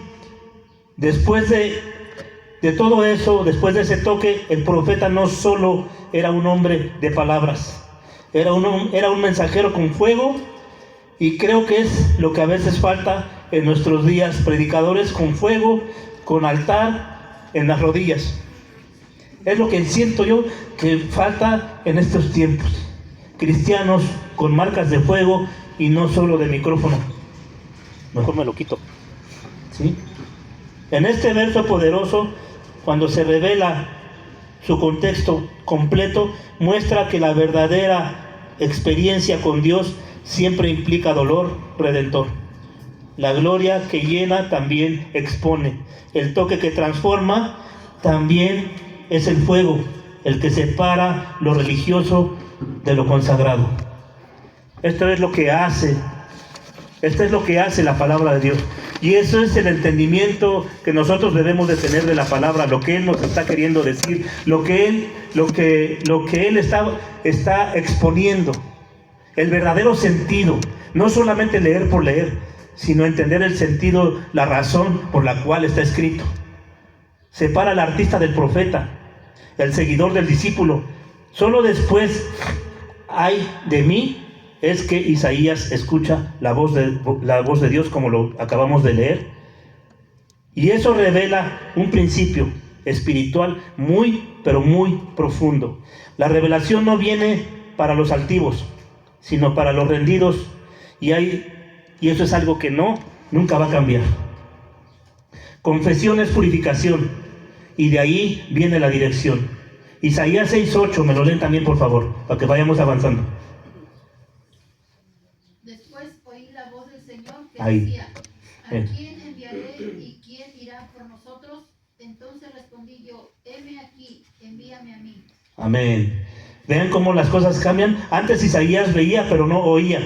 [SPEAKER 1] Después de todo eso, después de ese toque, el profeta no solo era un hombre de palabras, era un mensajero con fuego. Y creo que es lo que a veces falta en nuestros días, predicadores con fuego, con altar, en las rodillas. Es lo que siento yo que falta en estos tiempos. Cristianos con marcas de fuego y no solo de micrófono. Mejor me lo quito. ¿Sí? En este verso poderoso, cuando se revela su contexto completo, muestra que la verdadera experiencia con Dios siempre implica dolor redentor. La gloria que llena también expone. El toque que transforma también es el fuego, el que separa lo religioso de lo consagrado. Esto es lo que hace la palabra de Dios. Y eso es el entendimiento que nosotros debemos de tener de la palabra, lo que Él nos está queriendo decir, lo que Él está exponiendo. El verdadero sentido, no solamente leer por leer, sino entender el sentido, la razón por la cual está escrito. Separa al artista del profeta, el seguidor del discípulo. Solo después, ay de mí, es que Isaías escucha la voz de Dios, como lo acabamos de leer. Y eso revela un principio espiritual muy, pero muy profundo. La revelación no viene para los altivos, sino para los rendidos, y eso es algo que nunca va a cambiar. Confesión es purificación, y de ahí viene la dirección. Isaías 6:8, me lo leen también por favor, para que vayamos avanzando.
[SPEAKER 4] Después oí la voz del Señor que
[SPEAKER 1] Ahí.
[SPEAKER 4] decía, ¿a quién enviaré y quién irá por nosotros? Entonces respondí yo, heme aquí, envíame a mí.
[SPEAKER 1] Amén. Vean cómo las cosas cambian. Antes Isaías veía pero no oía,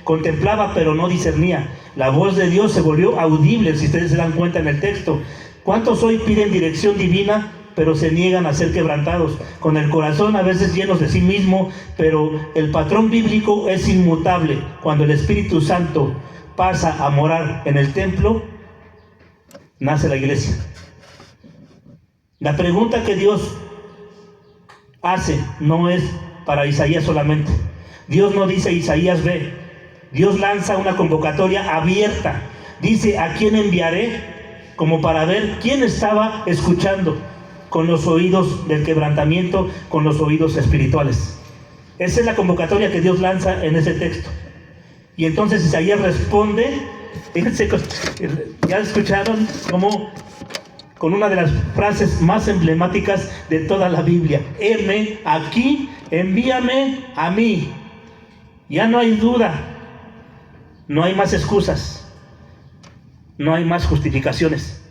[SPEAKER 1] contemplaba pero no discernía. La voz de Dios se volvió audible, si ustedes se dan cuenta en el texto. ¿Cuántos hoy piden dirección divina pero se niegan a ser quebrantados? Con el corazón a veces llenos de sí mismo, pero el patrón bíblico es inmutable. Cuando el Espíritu Santo pasa a morar en el templo, nace la iglesia. La pregunta que Dios hace no es para Isaías solamente. Dios no dice Isaías ve, Dios lanza una convocatoria abierta. Dice, ¿a quién enviaré? Como para ver quién estaba escuchando con los oídos del quebrantamiento, con los oídos espirituales. Esa es la convocatoria que Dios lanza en ese texto. Y entonces Isaías responde, fíjense, ya escucharon cómo, con una de las frases más emblemáticas de toda la Biblia: heme aquí, envíame a mí. Ya no hay duda, no hay más excusas, no hay más justificaciones.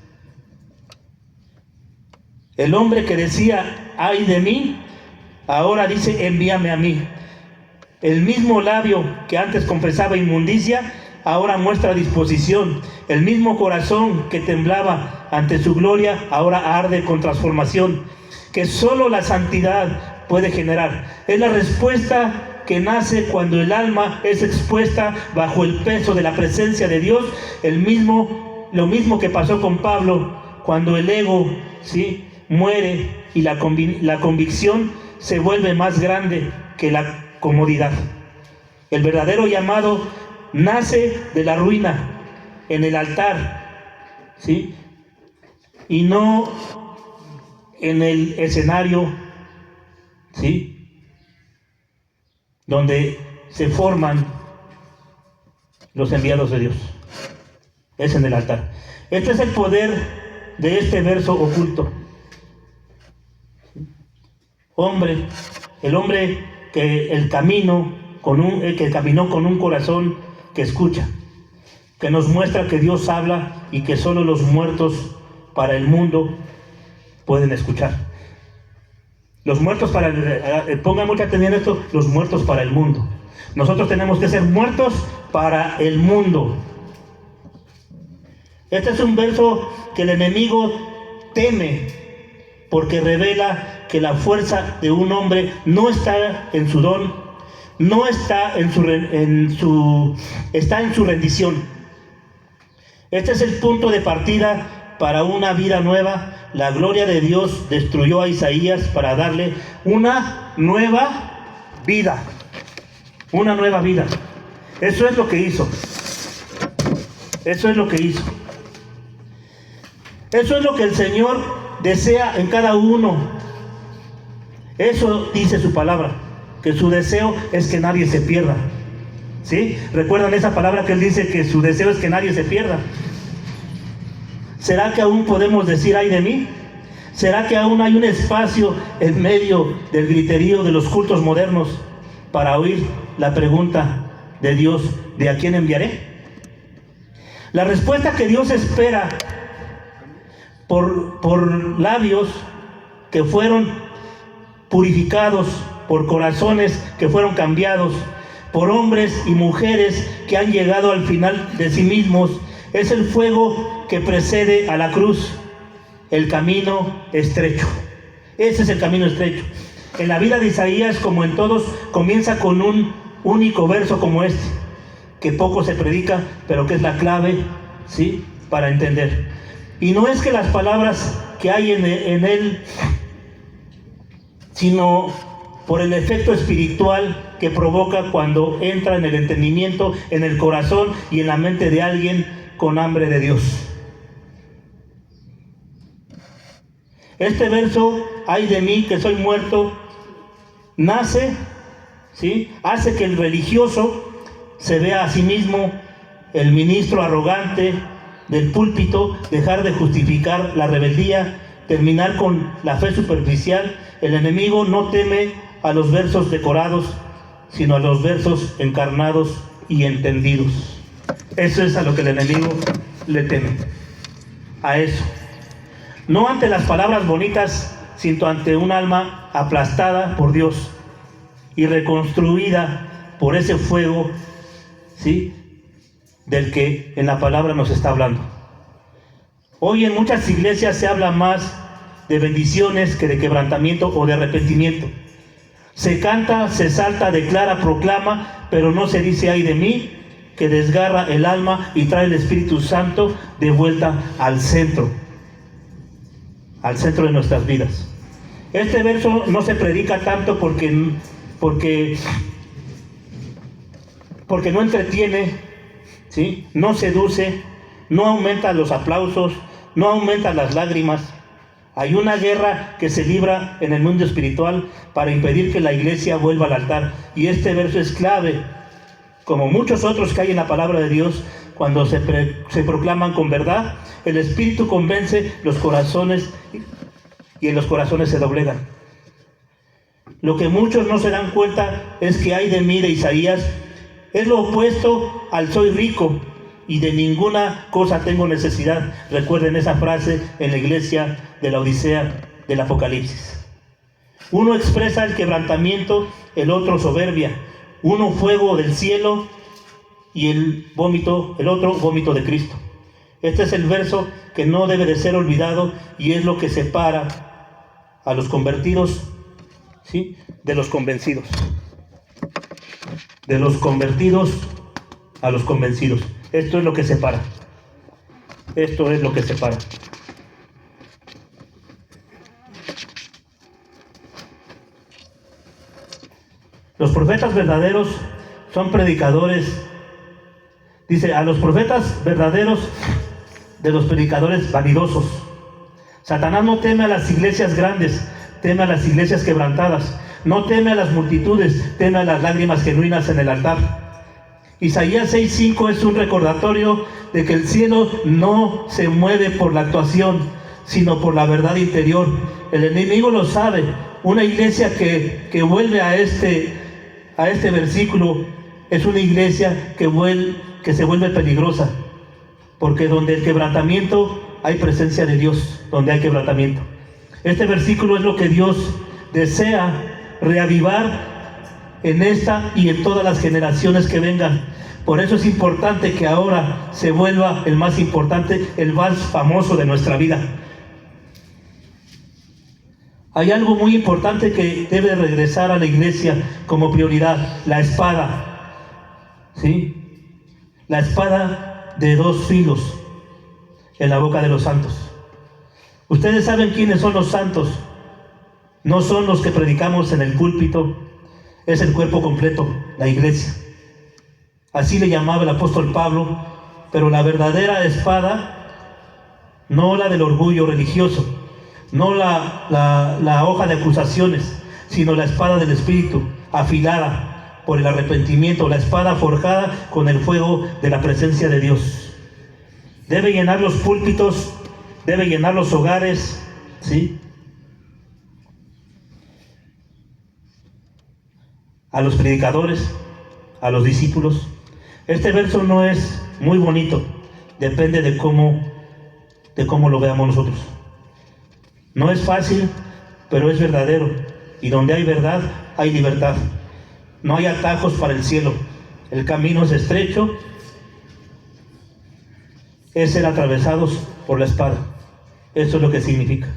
[SPEAKER 1] El hombre que decía, ay de mí, ahora dice, envíame a mí. El mismo labio que antes confesaba inmundicia, ahora muestra disposición. El mismo corazón que temblaba ante su gloria, ahora arde con transformación, que solo la santidad puede generar. Es la respuesta que nace cuando el alma es expuesta bajo el peso de la presencia de Dios. Lo mismo que pasó con Pablo, cuando el ego, ¿sí?, muere y la convicción se vuelve más grande que la comodidad. El verdadero llamado nace de la ruina en el altar, ¿sí?, y no en el escenario, ¿sí?, donde se forman los enviados de Dios. Es en el altar. Este es el poder de este verso oculto. El hombre que caminó con un corazón que escucha, que nos muestra que Dios habla y que solo los muertos para el mundo pueden escuchar. Los muertos pongan mucha atención a esto, los muertos para el mundo. Nosotros tenemos que ser muertos para el mundo. Este es un verso que el enemigo teme, porque revela que la fuerza de un hombre no está en su don, no está está en su rendición. Este es el punto de partida para una vida nueva. La gloria de Dios destruyó a Isaías para darle una nueva vida. Una nueva vida. Eso es lo que hizo. Eso es lo que hizo. Eso es lo que el Señor desea en cada uno. Eso dice su palabra, que su deseo es que nadie se pierda. ¿Sí? ¿Recuerdan esa palabra que Él dice, que su deseo es que nadie se pierda? ¿Será que aún podemos decir, ay de mí? ¿Será que aún hay un espacio en medio del griterío de los cultos modernos para oír la pregunta de Dios, ¿de a quién enviaré? La respuesta que Dios espera por labios que fueron purificados, por corazones que fueron cambiados, por hombres y mujeres que han llegado al final de sí mismos, es el fuego que precede a la cruz, el camino estrecho. Ese es el camino estrecho. En la vida de Isaías, como en todos, comienza con un único verso como este, que poco se predica, pero que es la clave, ¿sí?, para entender. Y no es que las palabras que hay en él, sino por el efecto espiritual que provoca cuando entra en el entendimiento, en el corazón y en la mente de alguien con hambre de Dios. Este verso, ay de mí que soy muerto, nace, ¿sí?, hace que el religioso se vea a sí mismo, el ministro arrogante del púlpito, dejar de justificar la rebeldía, terminar con la fe superficial. El enemigo no teme a los versos decorados, sino a los versos encarnados y entendidos. Eso es a lo que el enemigo le teme, a eso. No ante las palabras bonitas, sino ante un alma aplastada por Dios y reconstruida por ese fuego, ¿sí?, del que en la palabra nos está hablando. Hoy en muchas iglesias se habla más de bendiciones que de quebrantamiento o de arrepentimiento. Se canta, se salta, declara, proclama, pero no se dice ay de mí, que desgarra el alma y trae el Espíritu Santo de vuelta al centro de nuestras vidas. Este verso no se predica tanto porque porque no entretiene, ¿sí? No seduce, no aumenta los aplausos, no aumenta las lágrimas. Hay una guerra que se libra en el mundo espiritual para impedir que la iglesia vuelva al altar. Y este verso es clave, como muchos otros que hay en la palabra de Dios. Cuando se proclaman con verdad, el Espíritu convence los corazones y en los corazones se doblegan. Lo que muchos no se dan cuenta es que hay de mí, de Isaías, es lo opuesto al soy rico y de ninguna cosa tengo necesidad. Recuerden esa frase en la iglesia de la Odisea del Apocalipsis. Uno expresa el quebrantamiento, el otro soberbia. Uno fuego del cielo y el otro vómito de Cristo. Este es el verso que no debe de ser olvidado y es lo que separa a los convertidos, ¿sí?, de los convencidos. De los convertidos a los convencidos. Esto es lo que separa. Esto es lo que separa. Los profetas verdaderos son predicadores. Dice, a los profetas verdaderos de los predicadores vanidosos. Satanás no teme a las iglesias grandes, teme a las iglesias quebrantadas. No teme a las multitudes, teme a las lágrimas genuinas en el altar. Isaías 6:5 es un recordatorio de que el cielo no se mueve por la actuación, sino por la verdad interior. El enemigo lo sabe. Una iglesia que vuelve a este versículo es una iglesia que se vuelve peligrosa, porque donde el quebrantamiento hay presencia de Dios, donde hay quebrantamiento. Este versículo es lo que Dios desea reavivar en esta y en todas las generaciones que vengan. Por eso es importante que ahora se vuelva el más importante, el más famoso de nuestra vida. Hay algo muy importante que debe regresar a la iglesia como prioridad: la espada. ¿Sí? La espada de dos filos en la boca de los santos. Ustedes saben quiénes son los santos. No son los que predicamos en el púlpito, es el cuerpo completo, la iglesia. Así le llamaba el apóstol Pablo, pero la verdadera espada, no la del orgullo religioso, no la hoja de acusaciones, sino la espada del Espíritu, afilada por el arrepentimiento, la espada forjada con el fuego de la presencia de Dios. Debe llenar los púlpitos, debe llenar los hogares, ¿sí?, a los predicadores, a los discípulos. Este verso no es muy bonito, depende de cómo lo veamos nosotros. No es fácil, pero es verdadero. Y donde hay verdad, hay libertad. No hay atajos para el cielo. El camino es estrecho, es ser atravesados por la espada. Eso es lo que significa.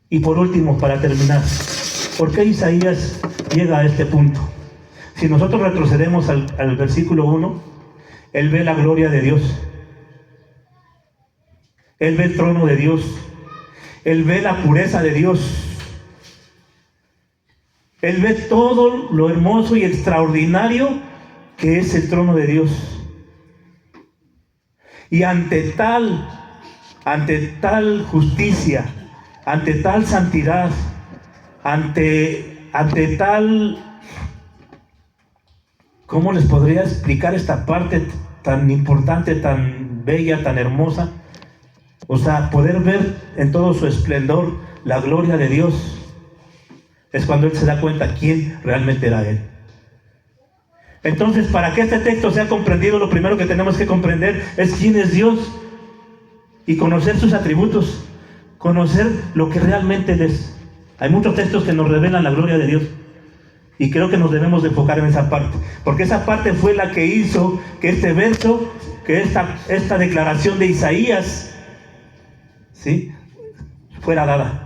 [SPEAKER 1] Y por último, para terminar, ¿por qué Isaías llega a este punto? Si nosotros retrocedemos al versículo 1, él ve la gloria de Dios, él ve el trono de Dios, él ve la pureza de Dios, él ve todo lo hermoso y extraordinario que es el trono de Dios. Y ante tal justicia, ante tal santidad, ante tal, ¿cómo les podría explicar esta parte tan importante, tan bella, tan hermosa? O sea, poder ver en todo su esplendor la gloria de Dios, es cuando él se da cuenta quién realmente era él. Entonces, para que este texto sea comprendido, lo primero que tenemos que comprender es quién es Dios y conocer sus atributos, conocer lo que realmente él es. Hay muchos textos que nos revelan la gloria de Dios y creo que nos debemos de enfocar en esa parte, porque esa parte fue la que hizo que este verso, que esta declaración de Isaías, ¿sí?, fuera dada.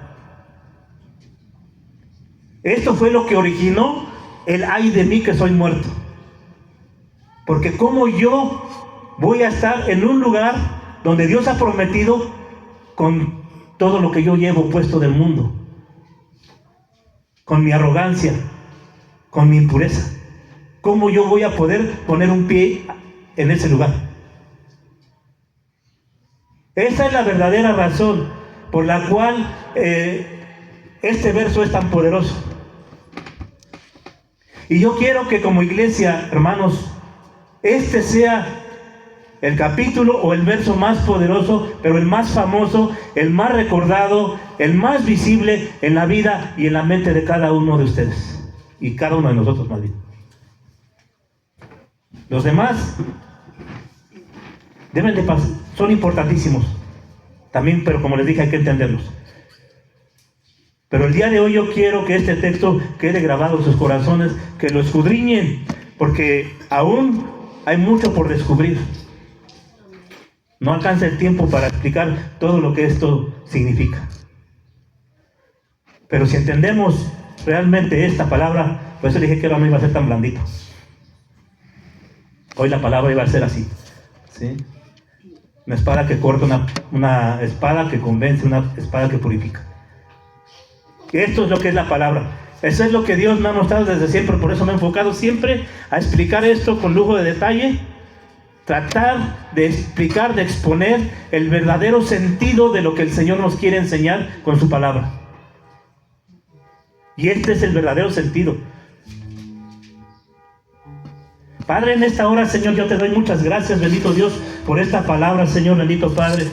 [SPEAKER 1] Esto fue lo que originó el ay de mí que soy muerto, porque como yo voy a estar en un lugar donde Dios ha prometido con todo lo que yo llevo puesto del mundo, con mi arrogancia, con mi impureza. ¿cómo yo voy a poder poner un pie en ese lugar? Esa es la verdadera razón por la cual este verso es tan poderoso. Y yo quiero que como iglesia, hermanos, este sea el capítulo o el verso más poderoso, pero el más famoso, el más recordado, el más visible en la vida y en la mente de cada uno de ustedes. Y cada uno de nosotros más bien. Los demás deben de pasar, son importantísimos. También, pero como les dije, hay que entenderlos. Pero el día de hoy yo quiero que este texto quede grabado en sus corazones, que lo escudriñen, porque aún hay mucho por descubrir. No alcanza el tiempo para explicar todo lo que esto significa. Pero si entendemos realmente esta palabra, por eso dije que ahora no iba a ser tan blandito. Hoy la palabra iba a ser así, ¿sí? Una espada que corta, una espada que convence, una espada que purifica. Y esto es lo que es la palabra. Eso es lo que Dios me ha mostrado desde siempre. Por eso me he enfocado siempre a explicar esto con lujo de detalle. Tratar de explicar, de exponer el verdadero sentido de lo que el Señor nos quiere enseñar con su palabra. Y este es el verdadero sentido. Padre, en esta hora, Señor, yo te doy muchas gracias, bendito Dios, por esta palabra, Señor, bendito Padre.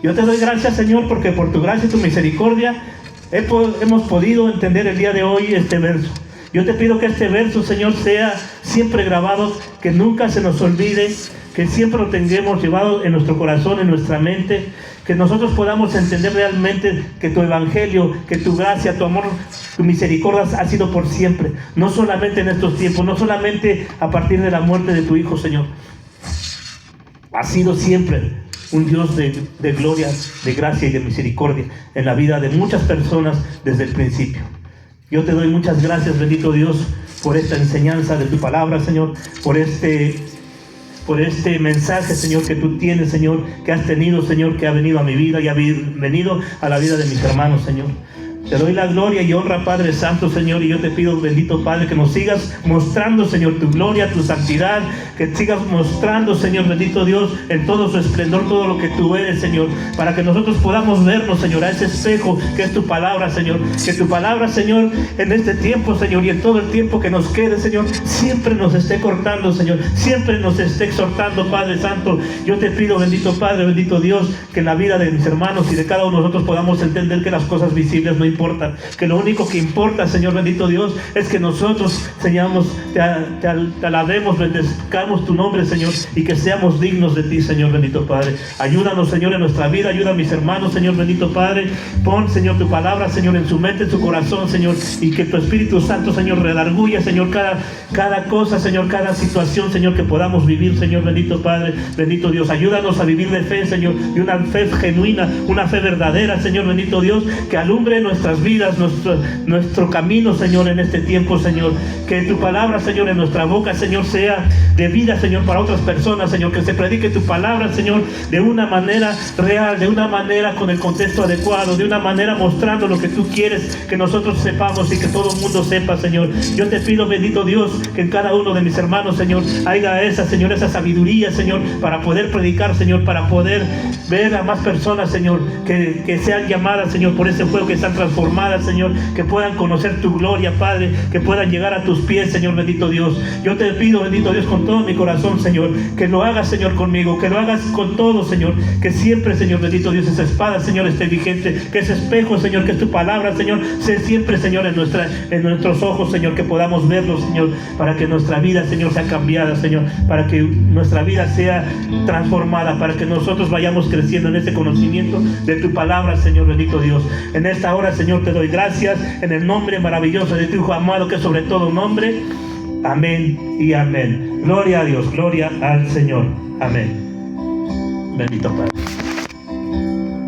[SPEAKER 1] Yo te doy gracias, Señor, porque por tu gracia y tu misericordia hemos podido entender el día de hoy este verso. Yo te pido que este verso, Señor, sea siempre grabado, que nunca se nos olvide, que siempre lo tengamos llevado en nuestro corazón, en nuestra mente, que nosotros podamos entender realmente que tu evangelio, que tu gracia, tu amor, tu misericordia ha sido por siempre, no solamente en estos tiempos, no solamente a partir de la muerte de tu Hijo, Señor. Ha sido siempre un Dios de gloria, de gracia y de misericordia en la vida de muchas personas desde el principio. Yo te doy muchas gracias, bendito Dios, por esta enseñanza de tu palabra, Señor, por este mensaje, Señor, que tú tienes, Señor, que has tenido, Señor, que ha venido a mi vida y ha venido a la vida de mis hermanos, Señor. Te doy la gloria y honra, Padre Santo, Señor, y yo te pido, bendito Padre, que nos sigas mostrando, Señor, tu gloria, tu santidad, que sigas mostrando, Señor, bendito Dios, en todo su esplendor, todo lo que tú eres, Señor, para que nosotros podamos vernos, Señor, a ese espejo que es tu palabra, Señor, que tu palabra, Señor, en este tiempo, Señor, y en todo el tiempo que nos quede, Señor, siempre nos esté cortando, Señor, siempre nos esté exhortando, Padre Santo. Yo te pido, bendito Padre, bendito Dios, que en la vida de mis hermanos y de cada uno de nosotros podamos entender que las cosas visibles no importa, que lo único que importa, Señor bendito Dios, es que nosotros, Señor, te alabemos, bendezcamos tu nombre, Señor, y que seamos dignos de ti, Señor bendito Padre. Ayúdanos, Señor, en nuestra vida, ayuda a mis hermanos, Señor bendito Padre. Pon, Señor, tu palabra, Señor, en su mente, en su corazón, Señor, y que tu Espíritu Santo, Señor, redarguya, Señor, cada cosa, Señor, cada situación, Señor, que podamos vivir, Señor bendito Padre, bendito Dios. Ayúdanos a vivir de fe, Señor, y una fe genuina, una fe verdadera, Señor bendito Dios, que alumbre nuestras vidas, nuestro camino, Señor, en este tiempo, Señor. Que tu palabra, Señor, en nuestra boca, Señor, sea de vida, Señor, para otras personas, Señor. Que se predique tu palabra, Señor, de una manera real, de una manera con el contexto adecuado, de una manera mostrando lo que tú quieres que nosotros sepamos y que todo el mundo sepa, Señor. Yo te pido, bendito Dios, que en cada uno de mis hermanos, Señor, haya esa, Señor, esa sabiduría, Señor, para poder predicar, Señor, para poder ver a más personas, Señor, que sean llamadas, Señor, por ese fuego, que sean transformadas, Señor, que puedan conocer tu gloria, Padre, que puedan llegar a tus pies, Señor bendito Dios. Yo te pido, bendito Dios, con todo mi corazón, Señor, que lo hagas, Señor, conmigo, que lo hagas con todo, Señor, que siempre, Señor bendito Dios, esa espada, Señor, esté vigente, que ese espejo, Señor, que es tu palabra, Señor, sea siempre, Señor, en nuestros ojos, Señor, que podamos verlo, Señor, para que nuestra vida, Señor, sea cambiada, Señor, para que nuestra vida sea transformada, para que nosotros vayamos creciendo en ese conocimiento de tu palabra, Señor bendito Dios. En esta hora, Señor, te doy gracias en el nombre maravilloso de tu Hijo amado, que es sobre todo nombre. Amén y amén. Gloria a Dios, gloria al Señor. Amén. Bendito Padre.